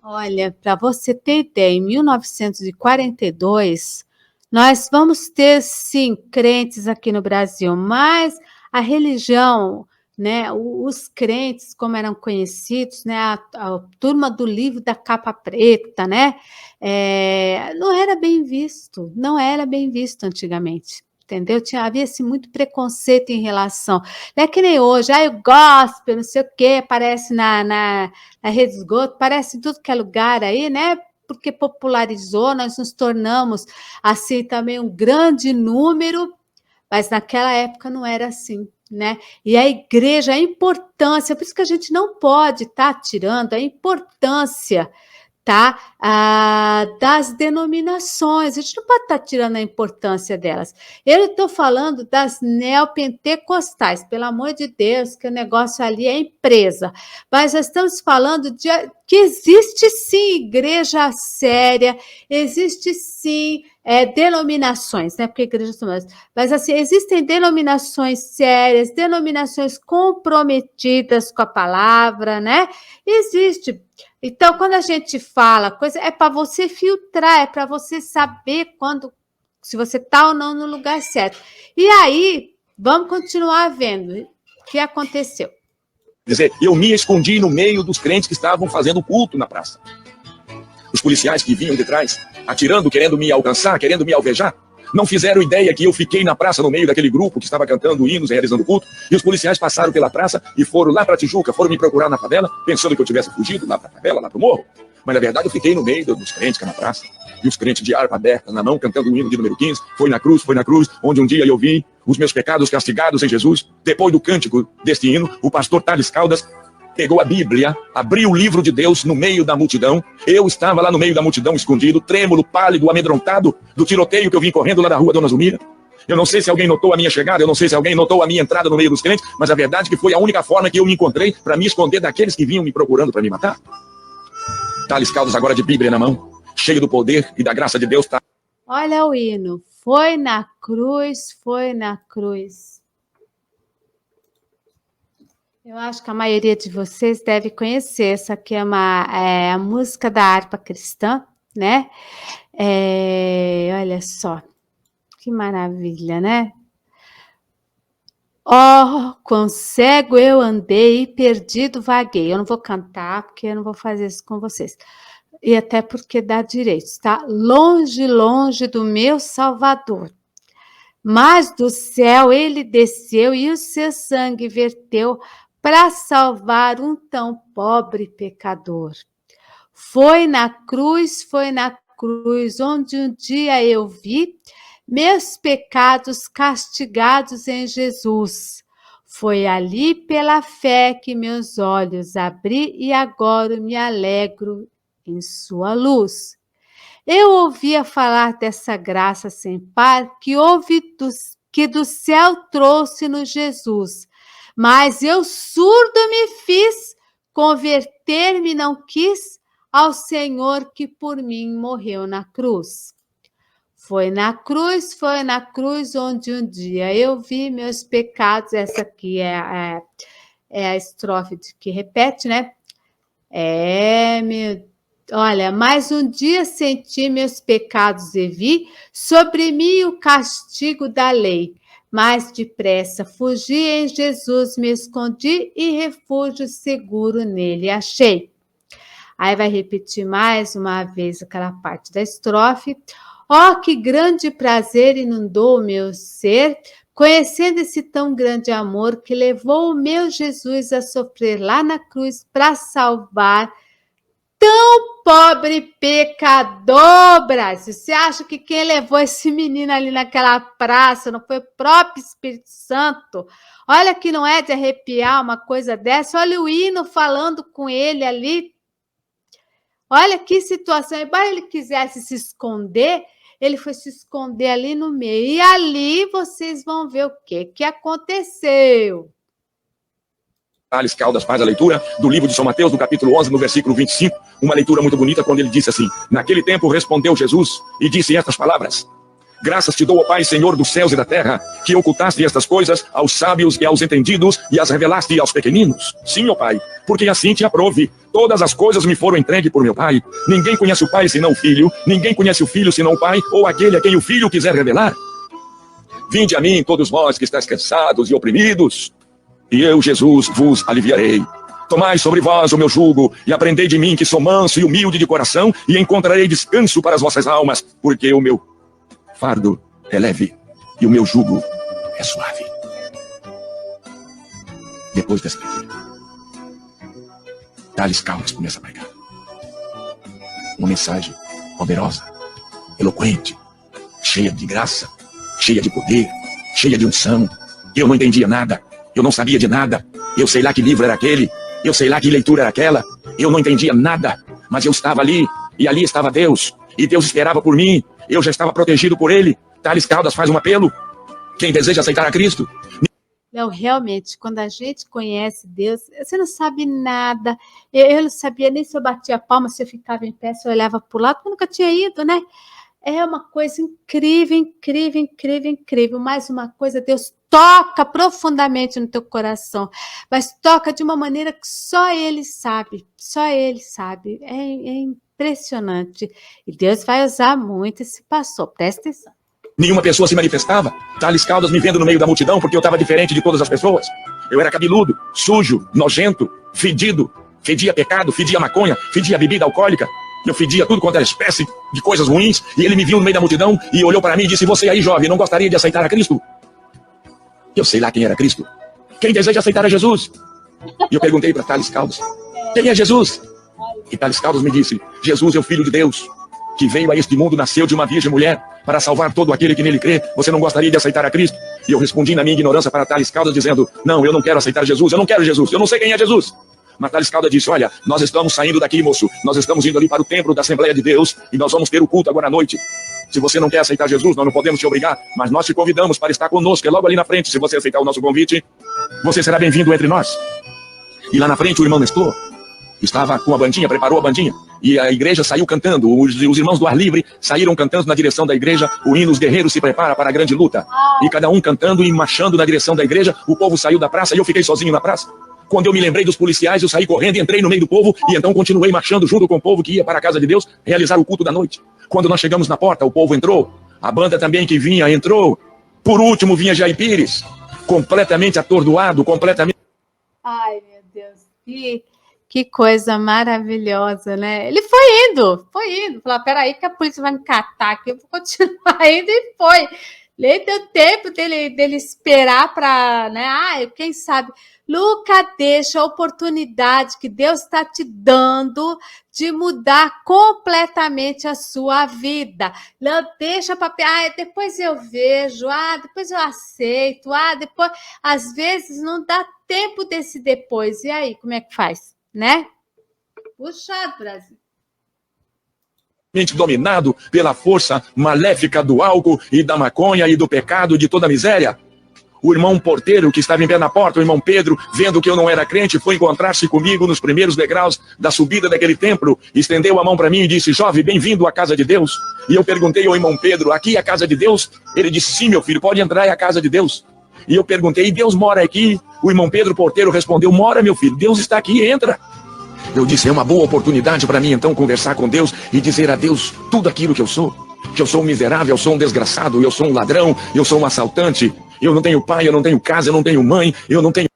Olha, para você ter ideia, em 1942, nós vamos ter, sim, crentes aqui no Brasil, mas a religião, né, os crentes, como eram conhecidos, né, a turma do livro da capa preta, né, não era bem visto antigamente. Entendeu? Havia-se muito preconceito em relação. Não é que nem hoje, o gospel, não sei o quê, aparece na rede de esgoto, aparece em tudo que é lugar aí, né? Porque popularizou, nós nos tornamos, assim, também um grande número, mas naquela época não era assim, né? E a igreja, a importância, por isso que a gente não pode estar tirando a importância, tá? Das denominações, a gente não pode estar tirando a importância delas. Eu estou falando das neopentecostais, pelo amor de Deus, que o negócio ali é empresa, mas nós estamos falando de que existe sim igreja séria, existe sim denominações, né? Porque igrejas são mais, mas assim, existem denominações sérias, denominações comprometidas com a palavra, né? Existe. Então, quando a gente fala coisa, é para você filtrar, é para você saber se você está ou não no lugar certo. E aí, vamos continuar vendo o que aconteceu. Quer dizer, eu me escondi no meio dos crentes que estavam fazendo culto na praça. Os policiais que vinham de trás, atirando, querendo me alcançar, querendo me alvejar, não fizeram ideia que eu fiquei na praça no meio daquele grupo que estava cantando hinos e realizando culto, e os policiais passaram pela praça e foram lá para Tijuca, foram me procurar na favela, pensando que eu tivesse fugido lá para a favela, lá para o morro. Mas, na verdade, eu fiquei no meio dos crentes que na praça, e os crentes de arma aberta na mão, cantando o hino de número 15, foi na cruz, onde um dia eu vi os meus pecados castigados em Jesus. Depois do cântico deste hino, o pastor Thales Caldas pegou a Bíblia, abriu o livro de Deus no meio da multidão. Eu estava lá no meio da multidão, escondido, trêmulo, pálido, amedrontado, do tiroteio que eu vim correndo lá da rua Dona Zumira. Eu não sei se alguém notou a minha chegada, eu não sei se alguém notou a minha entrada no meio dos crentes, mas a verdade é que foi a única forma que eu me encontrei para me esconder daqueles que vinham me procurando para me matar. Thales Caldas agora de Bíblia na mão, cheio do poder e da graça de Deus. Olha o hino, foi na cruz, foi na cruz. Eu acho que a maioria de vocês deve conhecer, essa aqui é a música da harpa cristã, né? Olha só, que maravilha, né? Oh, quão cego eu andei e perdido vaguei. Eu não vou cantar, porque eu não vou fazer isso com vocês. E até porque dá direito, tá? Longe, longe do meu Salvador. Mas do céu ele desceu e o seu sangue verteu para salvar um tão pobre pecador. Foi na cruz, onde um dia eu vi meus pecados castigados em Jesus. Foi ali pela fé que meus olhos abri e agora me alegro em sua luz. Eu ouvia falar dessa graça sem par que do céu trouxe-nos Jesus. Mas eu surdo me fiz, converter-me não quis ao Senhor que por mim morreu na cruz. Foi na cruz, onde um dia eu vi meus pecados. Essa aqui é a estrofe que repete, né? Olha, mais um dia senti meus pecados e vi sobre mim o castigo da lei. Mais depressa fugi, em Jesus me escondi e refúgio seguro nele achei. Aí vai repetir mais uma vez aquela parte da estrofe. Oh, que grande prazer inundou o meu ser, conhecendo esse tão grande amor que levou o meu Jesus a sofrer lá na cruz para salvar tão pobre pecador, Brasil. Você acha que quem levou esse menino ali naquela praça não foi o próprio Espírito Santo? Olha que não é de arrepiar uma coisa dessa. Olha o hino falando com ele ali. Olha que situação. Embora ele quisesse se esconder, ele foi se esconder ali no meio. E ali vocês vão ver o que aconteceu. Thales Caldas faz a leitura do livro de São Mateus, no capítulo 11, no versículo 25, uma leitura muito bonita, quando ele disse assim: naquele tempo respondeu Jesus e disse estas palavras: Graças te dou, ó Pai, Senhor dos céus e da terra, que ocultaste estas coisas aos sábios e aos entendidos e as revelaste aos pequeninos. Sim, ó Pai, porque assim te aprove. Todas as coisas me foram entregues por meu Pai. Ninguém conhece o Pai senão o Filho, ninguém conhece o Filho senão o Pai, ou aquele a quem o Filho quiser revelar. Vinde a mim, todos vós que estáis cansados e oprimidos, e eu, Jesus, vos aliviarei. Tomai sobre vós o meu jugo, e aprendei de mim, que sou manso e humilde de coração, e encontrarei descanso para as vossas almas, porque o meu fardo é leve, e o meu jugo é suave. Depois dessa leitura, Thales Caldas começa a pregar. Uma mensagem poderosa, eloquente, cheia de graça, cheia de poder, cheia de unção. Eu não entendia nada, eu não sabia de nada, eu sei lá que livro era aquele, eu sei lá que leitura era aquela, eu não entendia nada, mas eu estava ali, e ali estava Deus, e Deus esperava por mim, eu já estava protegido por Ele. Thales Caldas faz um apelo: quem deseja aceitar a Cristo. Não, realmente, quando a gente conhece Deus, você não sabe nada. Eu não sabia nem se eu batia palma, se eu ficava em pé, se eu olhava para o lado, porque eu nunca tinha ido, né? É uma coisa incrível, incrível, incrível, incrível. Mais uma coisa, Deus toca profundamente no teu coração, mas toca de uma maneira que só Ele sabe, só Ele sabe. É impressionante. E Deus vai usar muito esse pastor, presta atenção. Nenhuma pessoa se manifestava. Thales Caldas me vendo no meio da multidão, porque eu estava diferente de todas as pessoas. Eu era cabeludo, sujo, nojento, fedido, fedia pecado, fedia maconha, fedia bebida alcoólica. Eu fedia tudo quanto era espécie de coisas ruins, e ele me viu no meio da multidão e olhou para mim e disse: você aí, jovem, não gostaria de aceitar a Cristo? Eu sei lá quem era Cristo. Quem deseja aceitar a Jesus? E eu perguntei para Thales Caldas: quem é Jesus? E Thales Caldas me disse: Jesus é o Filho de Deus, que veio a este mundo, nasceu de uma virgem mulher, para salvar todo aquele que nele crê. Você não gostaria de aceitar a Cristo? E eu respondi na minha ignorância para Thales Caldas, dizendo: não, eu não quero aceitar Jesus, eu não quero Jesus, eu não sei quem é Jesus. Mas Thales Caldas disse: olha, nós estamos saindo daqui, moço, nós estamos indo ali para o templo da Assembleia de Deus, e nós vamos ter o culto agora à noite. Se você não quer aceitar Jesus, nós não podemos te obrigar, mas nós te convidamos para estar conosco, é logo ali na frente. Se você aceitar o nosso convite, você será bem-vindo entre nós. E lá na frente o irmão Nestor estava com a bandinha, preparou a bandinha, e a igreja saiu cantando. Os irmãos do ar livre saíram cantando na direção da igreja o hino: os guerreiros se preparam para a grande luta. E cada um cantando e marchando na direção da igreja. O povo saiu da praça e eu fiquei sozinho na praça. Quando eu me lembrei dos policiais, eu saí correndo e entrei no meio do povo, e então continuei marchando junto com o povo que ia para a casa de Deus realizar o culto da noite. Quando nós chegamos na porta, o povo entrou, a banda também que vinha entrou. Por último vinha Jair Pires, completamente atordoado, completamente... Ai, meu Deus, que coisa maravilhosa, né? Ele foi indo. Falou: peraí que a polícia vai me catar aqui, eu vou continuar indo, e foi. Nem deu tempo dele esperar para, né? Quem sabe? Nunca deixa a oportunidade que Deus está te dando de mudar completamente a sua vida. Não deixa para... depois eu vejo, depois eu aceito, depois... Às vezes não dá tempo desse depois. E aí, como é que faz? Né? Puxado, Brasil. dominado pela força maléfica do álcool e da maconha e do pecado, de toda a miséria. O irmão porteiro que estava em pé na porta, o irmão Pedro, vendo que eu não era crente, foi encontrar-se comigo nos primeiros degraus da subida daquele templo, estendeu a mão para mim e disse: jovem, bem-vindo à casa de Deus. E eu perguntei ao irmão Pedro: aqui é a casa de Deus? Ele disse: sim, meu filho, pode entrar, é a casa de Deus. E eu perguntei: e Deus mora aqui? O irmão Pedro porteiro respondeu: mora, meu filho, Deus está aqui, entra. Eu disse: é uma boa oportunidade para mim então conversar com Deus e dizer a Deus tudo aquilo que eu sou. Que eu sou um miserável, eu sou um desgraçado, eu sou um ladrão, eu sou um assaltante, eu não tenho pai, eu não tenho casa, eu não tenho mãe, eu não tenho...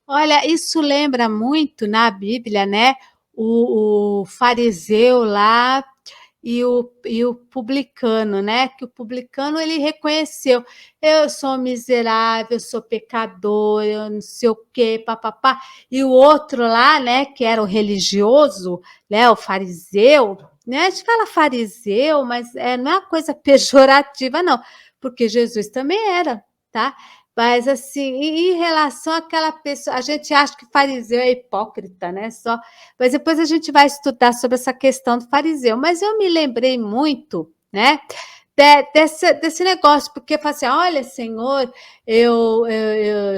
Olha, isso lembra muito na Bíblia, né? O fariseu lá e o publicano, né? Que o publicano, ele reconheceu: eu sou miserável, eu sou pecador, eu não sei o quê, papapá. E o outro lá, né? Que era o religioso, né? O fariseu, né? A gente fala fariseu, mas não é uma coisa pejorativa, não, porque Jesus também era, tá? Mas assim, em relação àquela pessoa, a gente acha que fariseu é hipócrita, né? Só, mas depois a gente vai estudar sobre essa questão do fariseu. Mas eu me lembrei muito, né? desse negócio, porque fala assim, olha, Senhor, eu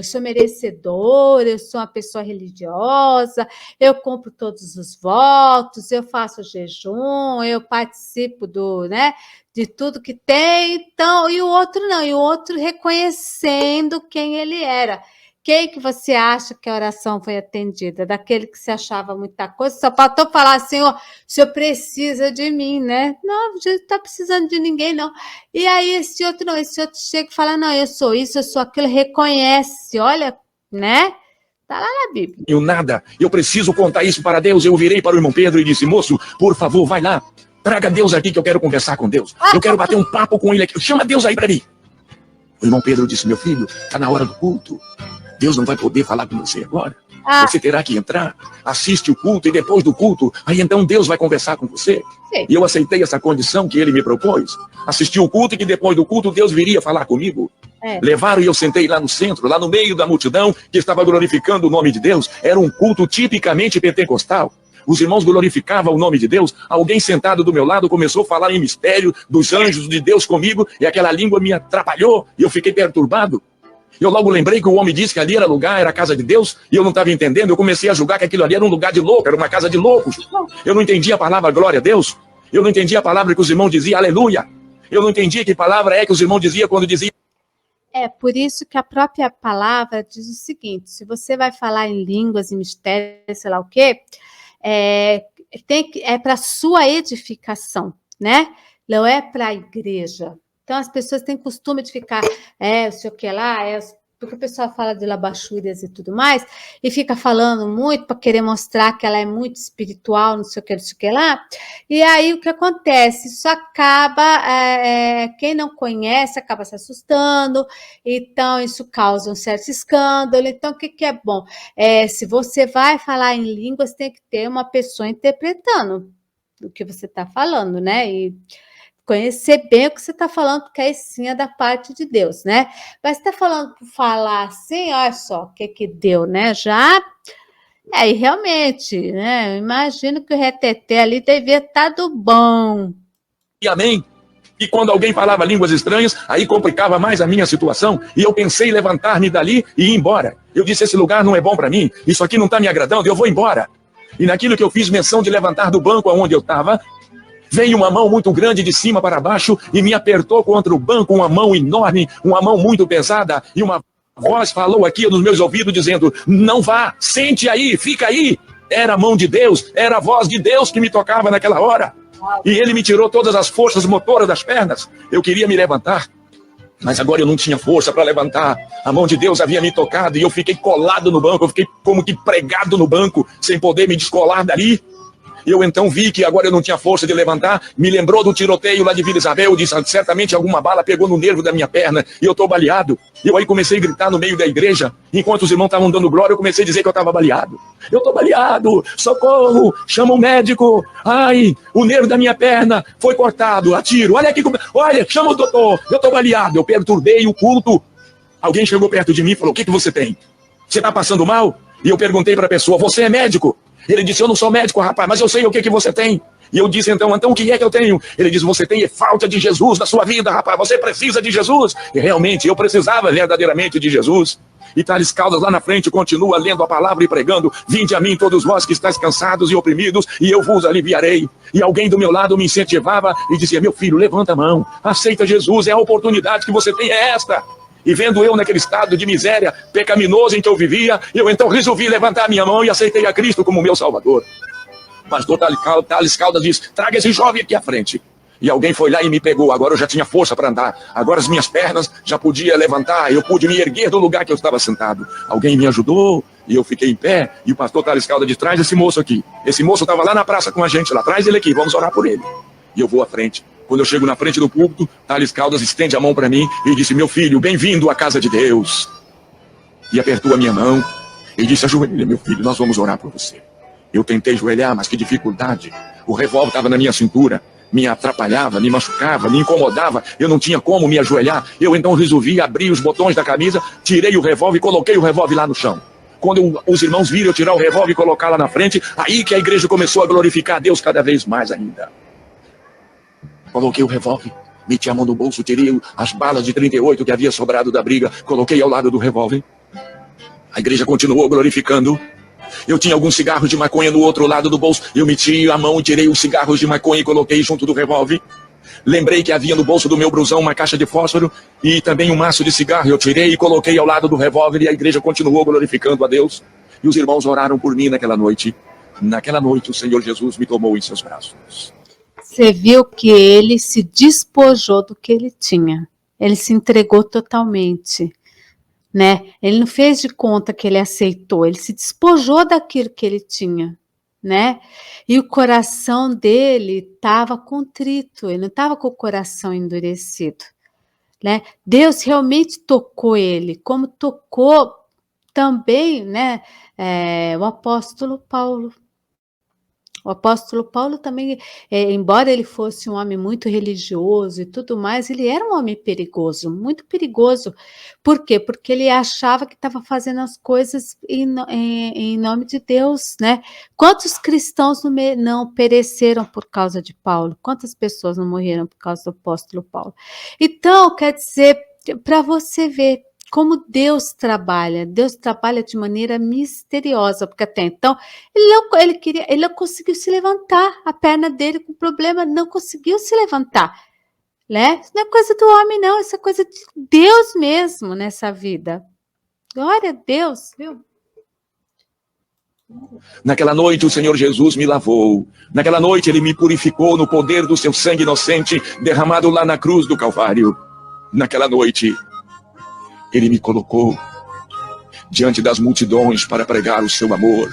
sou merecedor, eu sou uma pessoa religiosa, eu cumpro todos os votos, eu faço jejum, eu participo de tudo que tem, então, e o outro não, e o outro reconhecendo quem ele era. Quem que você acha que a oração foi atendida? Daquele que se achava muita coisa, só faltou falar assim, ó, o senhor precisa de mim, né? Não, Jesus não está precisando de ninguém, não. E aí esse outro não, esse outro chega e fala, não, eu sou isso, eu sou aquilo, reconhece, olha, né? Tá lá na Bíblia. Eu nada, eu preciso contar isso para Deus. Eu virei para o irmão Pedro e disse, moço, por favor, vai lá, traga Deus aqui que eu quero conversar com Deus. Eu quero bater um papo com ele aqui, chama Deus aí para mim. O irmão Pedro disse, meu filho, está na hora do culto. Deus não vai poder falar com você agora. Você terá que entrar, assiste o culto e depois do culto, aí então Deus vai conversar com você. Sim. E eu aceitei essa condição que ele me propôs. Assisti o culto e que depois do culto Deus viria falar comigo. Levaram e eu sentei lá no centro, lá no meio da multidão que estava glorificando o nome de Deus. Era um culto tipicamente pentecostal. Os irmãos glorificavam o nome de Deus. Alguém sentado do meu lado começou a falar em mistério dos anjos de Deus comigo e aquela língua me atrapalhou e eu fiquei perturbado. Eu logo lembrei que o homem disse que ali era lugar, era a casa de Deus, e eu não estava entendendo. Eu comecei a julgar que aquilo ali era um lugar de louco, era uma casa de loucos. Eu não entendia a palavra glória a Deus. Eu não entendia a palavra que os irmãos diziam aleluia. Eu não entendia que palavra é que os irmãos diziam quando diziam. É por isso que a própria palavra diz o seguinte, se você vai falar em línguas, em mistérios, sei lá o quê, é para a sua edificação, né? Não é para a igreja. Então, as pessoas têm costume de ficar, não sei o que lá, porque o pessoal fala de labachúrias e tudo mais, e fica falando muito para querer mostrar que ela é muito espiritual, não sei o que lá, e aí o que acontece? Isso acaba, quem não conhece acaba se assustando, então isso causa um certo escândalo. Então, o que é bom? Se você vai falar em línguas, tem que ter uma pessoa interpretando o que você está falando, né? E conhecer bem o que você está falando, porque aí sim é da parte de Deus, né? Mas você está falando por falar assim, olha só o que deu, né? Já, e realmente, né? Eu imagino que o reteté ali devia estar do bom. E amém. E quando alguém falava línguas estranhas, aí complicava mais a minha situação, e eu pensei em levantar-me dali e ir embora. Eu disse, esse lugar não é bom para mim, isso aqui não está me agradando, eu vou embora. E naquilo que eu fiz menção de levantar do banco onde eu estava, veio uma mão muito grande de cima para baixo e me apertou contra o banco, uma mão enorme, uma mão muito pesada, e uma voz falou aqui nos meus ouvidos dizendo, não vá, sente aí, fica aí. Era a mão de Deus, era a voz de Deus que me tocava naquela hora. E ele me tirou todas as forças motoras das pernas. Eu queria me levantar, mas agora eu não tinha força para levantar. A mão de Deus havia me tocado e eu fiquei colado no banco, eu fiquei como que pregado no banco, sem poder me descolar dali. Eu então vi que agora eu não tinha força de levantar, me lembrou do tiroteio lá de Vila Isabel, disse, certamente alguma bala pegou no nervo da minha perna e eu estou baleado. Eu aí comecei a gritar no meio da igreja, enquanto os irmãos estavam dando glória, eu comecei a dizer que eu estava baleado. Eu estou baleado, socorro, chama o médico, ai, o nervo da minha perna foi cortado, atiro, olha aqui, olha, chama o doutor, eu estou baleado. Eu perturbei o culto. Alguém chegou perto de mim e falou, o que você tem? Você está passando mal? E eu perguntei para a pessoa, você é médico? Ele disse, eu não sou médico, rapaz, mas eu sei o que você tem. E eu disse, então o que é que eu tenho? Ele disse, você tem falta de Jesus na sua vida, rapaz, você precisa de Jesus. E realmente, eu precisava verdadeiramente de Jesus. E Tales Caldas lá na frente continua lendo a palavra e pregando, vinde a mim todos vós que estáis cansados e oprimidos, e eu vos aliviarei. E alguém do meu lado me incentivava e dizia, meu filho, levanta a mão, aceita Jesus, a oportunidade que você tem é esta. E vendo eu naquele estado de miséria pecaminoso em que eu vivia, eu então resolvi levantar minha mão e aceitei a Cristo como meu Salvador. O pastor Tales Caldas disse, traga esse jovem aqui à frente. E alguém foi lá e me pegou, agora eu já tinha força para andar, agora as minhas pernas já podia levantar, eu pude me erguer do lugar que eu estava sentado. Alguém me ajudou e eu fiquei em pé, e o pastor Tales Caldas disse, traz esse moço aqui. Esse moço estava lá na praça com a gente, lá, traz ele aqui, vamos orar por ele. E eu vou à frente. Quando eu chego na frente do púlpito, Tales Caldas estende a mão para mim e disse, meu filho, bem-vindo à casa de Deus. E apertou a minha mão e disse, ajoelha, meu filho, nós vamos orar por você. Eu tentei ajoelhar, mas que dificuldade. O revólver estava na minha cintura, me atrapalhava, me machucava, me incomodava, eu não tinha como me ajoelhar. Eu então resolvi abrir os botões da camisa, tirei o revólver e coloquei o revólver lá no chão. Quando os irmãos viram eu tirar o revólver e colocar lá na frente, aí que a igreja começou a glorificar a Deus cada vez mais ainda. Coloquei o revólver Meti a mão no bolso, tirei as balas de 38 que havia sobrado da briga, coloquei ao lado do revólver. A igreja continuou glorificando. Eu tinha alguns cigarros de maconha no outro lado do bolso. Eu meti a mão e tirei os cigarros de maconha e coloquei junto do revólver. Lembrei que havia no bolso do meu blusão uma caixa de fósforo e também um maço de cigarro. Eu tirei e coloquei ao lado do revólver e a igreja continuou glorificando a Deus. E os irmãos oraram por mim naquela noite. Naquela noite o Senhor Jesus me tomou em seus braços. Você viu que ele se despojou do que ele tinha. Ele se entregou totalmente, né? Ele não fez de conta que ele aceitou, ele se despojou daquilo que ele tinha, né? E o coração dele estava contrito, ele não estava com o coração endurecido, né? Deus realmente tocou ele, como tocou também, né? O apóstolo Paulo. O apóstolo Paulo também, embora ele fosse um homem muito religioso e tudo mais, ele era um homem perigoso, muito perigoso. Por quê? Porque ele achava que estava fazendo as coisas em nome de Deus, né? Quantos cristãos não pereceram por causa de Paulo? Quantas pessoas não morreram por causa do apóstolo Paulo? Então, quer dizer, para você ver como Deus trabalha de maneira misteriosa, porque até então ele não conseguiu se levantar, a perna dele com problema não conseguiu se levantar, né? Isso não é coisa do homem não, isso é coisa de Deus mesmo nessa vida. Glória a Deus, viu? Naquela noite o Senhor Jesus me lavou. Naquela noite ele me purificou no poder do seu sangue inocente derramado lá na cruz do Calvário. Naquela noite ele me colocou diante das multidões para pregar o seu amor.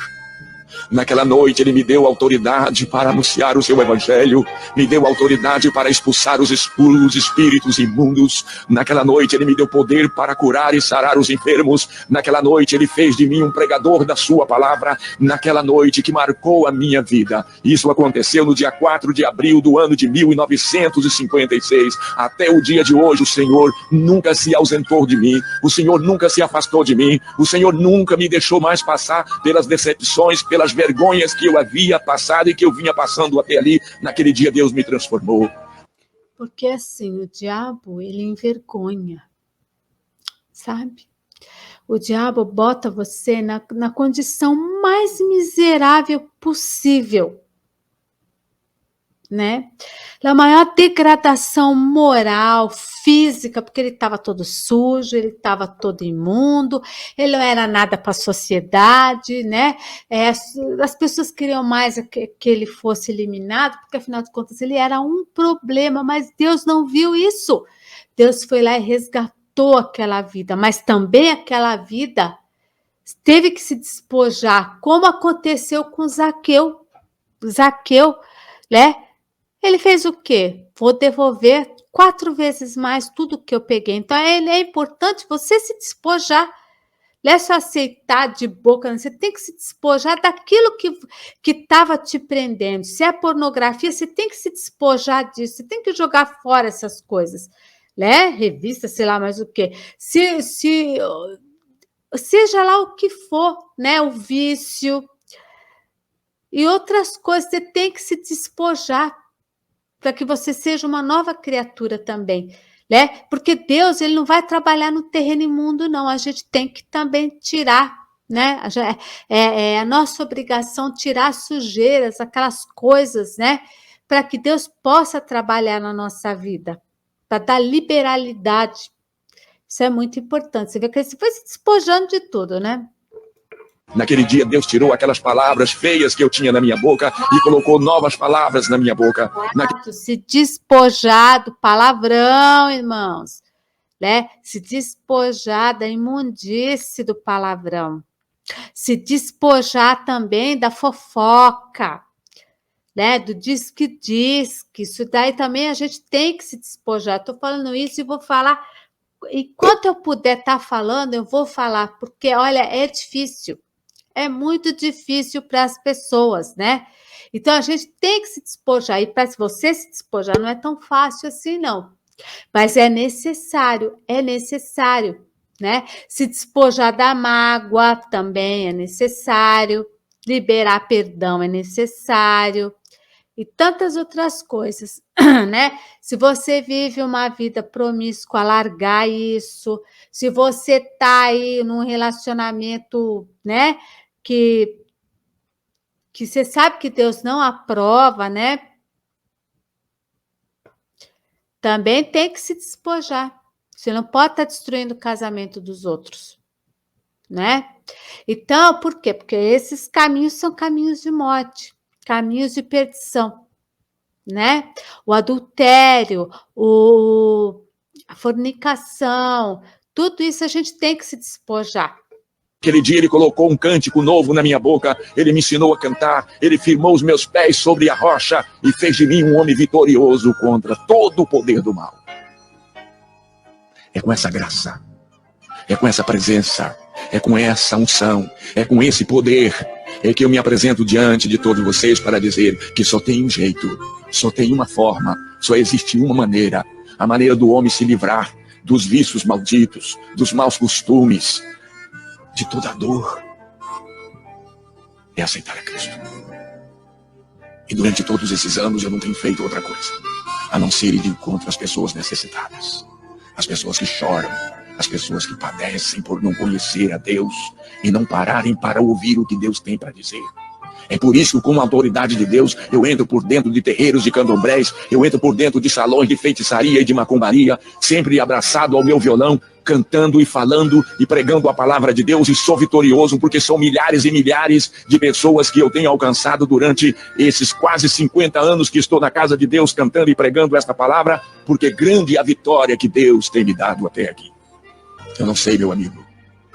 Naquela noite ele me deu autoridade para anunciar o seu evangelho, me deu autoridade para expulsar os espíritos imundos. Naquela noite ele me deu poder para curar e sarar os enfermos. Naquela noite ele fez de mim um pregador da sua palavra. Naquela noite que marcou a minha vida. Isso aconteceu no dia 4 de abril do ano de 1956. Até o dia de hoje o Senhor nunca se ausentou de mim, o Senhor nunca se afastou de mim, o Senhor nunca me deixou mais passar pelas decepções, pelas vergonhas que eu havia passado e que eu vinha passando até ali. Naquele dia Deus me transformou. Porque assim, o diabo, ele envergonha, sabe? O diabo bota você na condição mais miserável possível, né? Na maior degradação moral, física, porque ele estava todo sujo, ele estava todo imundo, ele não era nada para a sociedade, né? As pessoas queriam mais que ele fosse eliminado, porque afinal de contas ele era um problema, mas Deus não viu isso. Deus foi lá e resgatou aquela vida, mas também aquela vida teve que se despojar, como aconteceu com Zaqueu. Zaqueu, né? Ele fez o quê? Vou devolver 4 vezes mais tudo que eu peguei. Então, é importante você se despojar. Não é só aceitar de boca, você tem que se despojar daquilo que estava te prendendo. Se é pornografia, você tem que se despojar disso, você tem que jogar fora essas coisas. Né? Revista, sei lá mais o quê. Seja lá o que for, né? O vício e outras coisas, você tem que se despojar para que você seja uma nova criatura também, né? Porque Deus, ele não vai trabalhar no terreno imundo, não. A gente tem que também tirar, né? É a nossa obrigação tirar sujeiras, aquelas coisas, né? Para que Deus possa trabalhar na nossa vida, para dar liberalidade. Isso é muito importante. Você vê que ele foi se despojando de tudo, né? Naquele dia Deus tirou aquelas palavras feias que eu tinha na minha boca e colocou novas palavras na minha boca. Se despojar do palavrão, irmãos, né? Se despojar da imundície do palavrão. Se despojar também da fofoca, né? Do diz-que-diz, que isso daí também a gente tem que se despojar. Estou falando isso e vou falar, enquanto eu puder estar falando, eu vou falar, porque, olha, é difícil. É muito difícil para as pessoas, né? Então, a gente tem que se despojar. E para você se despojar não é tão fácil assim, não. Mas é necessário, né? Se despojar da mágoa também é necessário. Liberar perdão é necessário. e tantas outras coisas, né? Se você vive uma vida promíscua, largar isso. Se você está aí num relacionamento, né, que você sabe que Deus não aprova, né? Também tem que se despojar. Você não pode estar destruindo o casamento dos outros, né? Então, por quê? Porque esses caminhos são caminhos de morte, caminhos de perdição, né? O adultério, a fornicação, tudo isso a gente tem que se despojar. Aquele dia ele colocou um cântico novo na minha boca, ele me ensinou a cantar, ele firmou os meus pés sobre a rocha e fez de mim um homem vitorioso contra todo o poder do mal. É com essa graça, é com essa presença, é com essa unção, é com esse poder, é que eu me apresento diante de todos vocês para dizer que só tem um jeito, só tem uma forma, só existe uma maneira, a maneira do homem se livrar dos vícios malditos, dos maus costumes, de toda a dor, é aceitar a Cristo. E durante todos esses anos eu não tenho feito outra coisa, a não ser ir de encontro às pessoas necessitadas, as pessoas que choram, as pessoas que padecem por não conhecer a Deus e não pararem para ouvir o que Deus tem para dizer. É por isso que, com a autoridade de Deus, eu entro por dentro de terreiros de candomblés, eu entro por dentro de salões de feitiçaria e de macumbaria, sempre abraçado ao meu violão, cantando e falando e pregando a palavra de Deus, e sou vitorioso porque são milhares e milhares de pessoas que eu tenho alcançado durante esses quase 50 anos que estou na casa de Deus cantando e pregando esta palavra, porque grande é a vitória que Deus tem me dado até aqui. Eu não sei, meu amigo,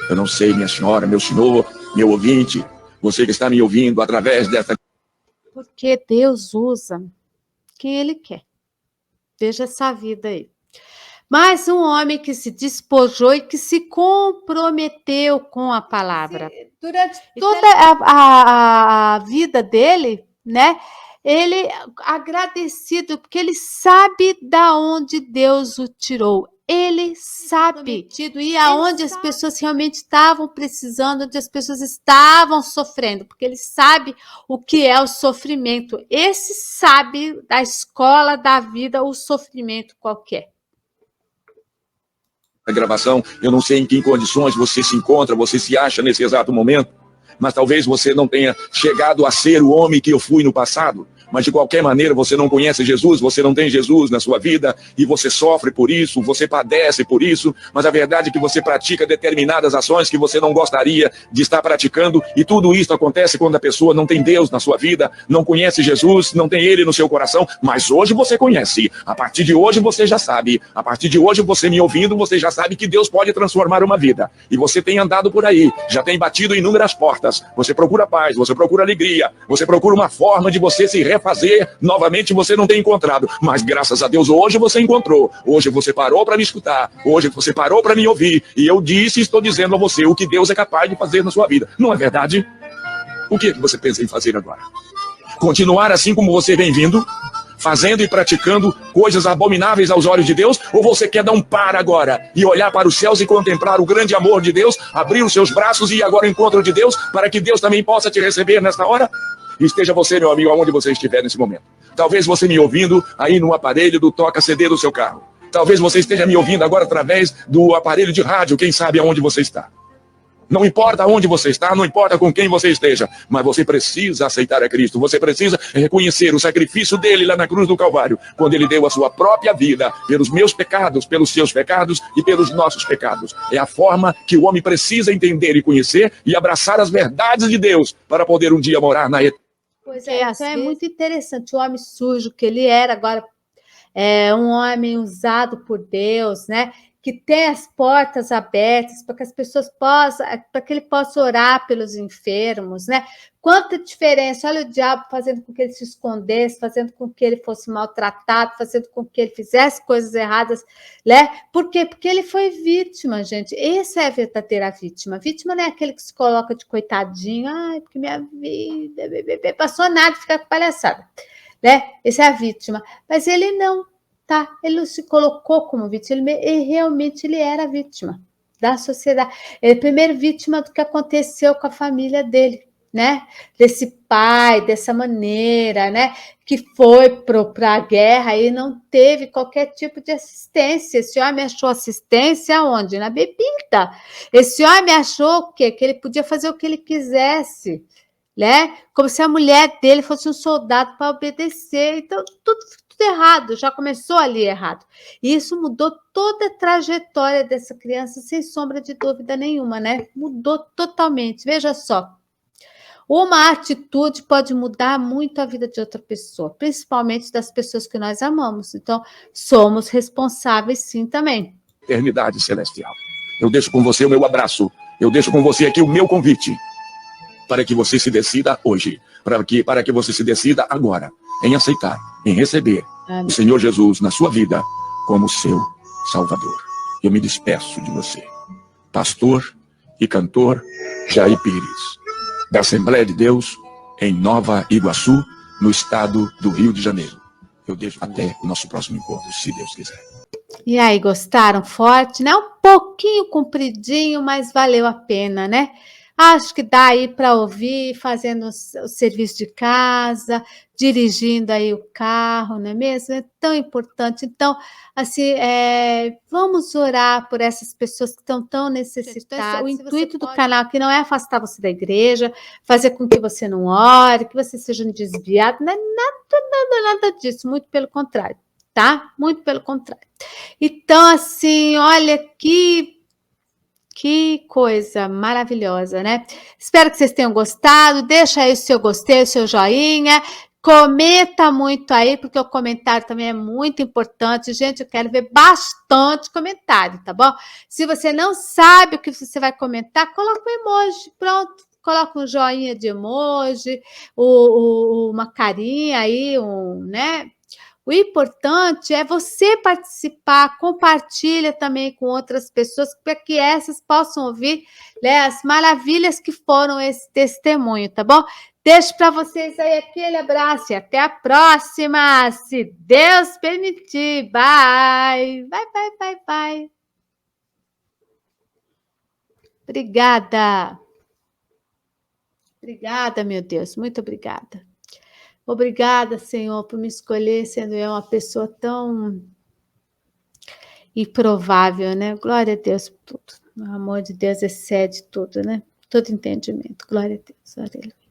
eu não sei, minha senhora, meu senhor, meu ouvinte, você que está me ouvindo através desta... Porque Deus usa quem Ele quer. Veja essa vida aí. Mas um homem que se despojou e que se comprometeu com a palavra. Durante toda a vida dele, né? Ele agradecido, porque ele sabe da onde Deus o tirou. Ele sabe e aonde as pessoas realmente estavam precisando, onde as pessoas estavam sofrendo, porque ele sabe o que é o sofrimento. Esse sabe da escola da vida o sofrimento qualquer. A gravação, eu não sei em que condições você se encontra, você se acha nesse exato momento, mas talvez você não tenha chegado a ser o homem que eu fui no passado. Mas de qualquer maneira você não conhece Jesus, você não tem Jesus na sua vida e você sofre por isso, você padece por isso, mas a verdade é que você pratica determinadas ações que você não gostaria de estar praticando, e tudo isso acontece quando a pessoa não tem Deus na sua vida, não conhece Jesus, não tem Ele no seu coração, mas hoje você conhece, a partir de hoje você já sabe, a partir de hoje você me ouvindo, você já sabe que Deus pode transformar uma vida, e você tem andado por aí, já tem batido inúmeras portas, você procura paz, você procura alegria, você procura uma forma de você se refazer, novamente você não tem encontrado, mas graças a Deus hoje você encontrou, hoje você parou para me escutar, hoje você parou para me ouvir, e eu disse e estou dizendo a você o que Deus é capaz de fazer na sua vida, não é verdade? O que você pensa em fazer agora? Continuar assim como você vem vindo, fazendo e praticando coisas abomináveis aos olhos de Deus, ou você quer dar um par agora e olhar para os céus e contemplar o grande amor de Deus, abrir os seus braços e ir agora ao encontro de Deus, para que Deus também possa te receber nesta hora? Esteja você, meu amigo, aonde você estiver nesse momento. Talvez você me ouvindo aí no aparelho do toca-CD do seu carro. Talvez você esteja me ouvindo agora através do aparelho de rádio, quem sabe aonde você está. Não importa onde você está, não importa com quem você esteja, mas você precisa aceitar a Cristo, você precisa reconhecer o sacrifício dele lá na cruz do Calvário, quando ele deu a sua própria vida pelos meus pecados, pelos seus pecados e pelos nossos pecados. É a forma que o homem precisa entender e conhecer e abraçar as verdades de Deus para poder um dia morar na eternidade. Pois é, então é muito interessante o homem sujo que ele era, agora é um homem usado por Deus, né? Que tem as portas abertas para que as pessoas possam, para que ele possa orar pelos enfermos, né? Quanta diferença, olha o diabo fazendo com que ele se escondesse, fazendo com que ele fosse maltratado, fazendo com que ele fizesse coisas erradas, né? Por quê? Porque ele foi vítima, gente. Essa é a verdadeira vítima. Vítima não é aquele que se coloca de coitadinho, ai, porque minha vida, passou nada, fica com palhaçada, né? Essa é a vítima. Mas ele não. Tá, ele não se colocou como vítima, ele realmente ele era vítima da sociedade. Ele é a primeira vítima do que aconteceu com a família dele, né? Desse pai, dessa maneira, né? Que foi para a guerra e não teve qualquer tipo de assistência. Esse homem achou assistência onde? Na bebida. Esse homem achou o quê? Que ele podia fazer o que ele quisesse, né? Como se a mulher dele fosse um soldado para obedecer. Então, tudo errado, já começou ali errado. E isso mudou toda a trajetória dessa criança, sem sombra de dúvida nenhuma, né? Mudou totalmente. Veja só. Uma atitude pode mudar muito a vida de outra pessoa, principalmente das pessoas que nós amamos. Então, somos responsáveis sim também. Eternidade celestial. Eu deixo com você o meu abraço. Eu deixo com você aqui o meu convite. Para que você se decida hoje. Para que você se decida agora. Em aceitar, em receber o Senhor Jesus na sua vida como seu Salvador. Eu me despeço de você. Pastor e cantor Jair Pires, da Assembleia de Deus, em Nova Iguaçu, no estado do Rio de Janeiro. Eu deixo até o nosso próximo encontro, se Deus quiser. E aí, gostaram? Forte, né? Um pouquinho compridinho, mas valeu a pena, né? Acho que dá aí para ouvir, fazendo o serviço de casa, dirigindo aí o carro, não é mesmo? É tão importante. Então, assim, vamos orar por essas pessoas que estão tão necessitadas. O intuito do canal aqui não é afastar você da igreja, fazer com que você não ore, que você seja um desviado, não é nada disso, muito pelo contrário, tá? Muito pelo contrário. Então, assim, olha que coisa maravilhosa, né? Espero que vocês tenham gostado. Deixa aí o seu gostei, o seu joinha. Comenta muito aí, porque o comentário também é muito importante. Gente, eu quero ver bastante comentário, tá bom? Se você não sabe o que você vai comentar, coloca um emoji, pronto. Coloca um joinha de emoji, uma carinha aí, né? O importante é você participar, compartilha também com outras pessoas, para que essas possam ouvir, né, as maravilhas que foram esse testemunho, tá bom? Deixo para vocês aí aquele abraço e até a próxima, se Deus permitir. Bye! Bye, bye, bye, bye. Obrigada. Obrigada, meu Deus, muito obrigada. Obrigada, Senhor, por me escolher, sendo eu uma pessoa tão improvável, né? Glória a Deus por tudo. O amor de Deus excede tudo, né? Todo entendimento. Glória a Deus. Aleluia.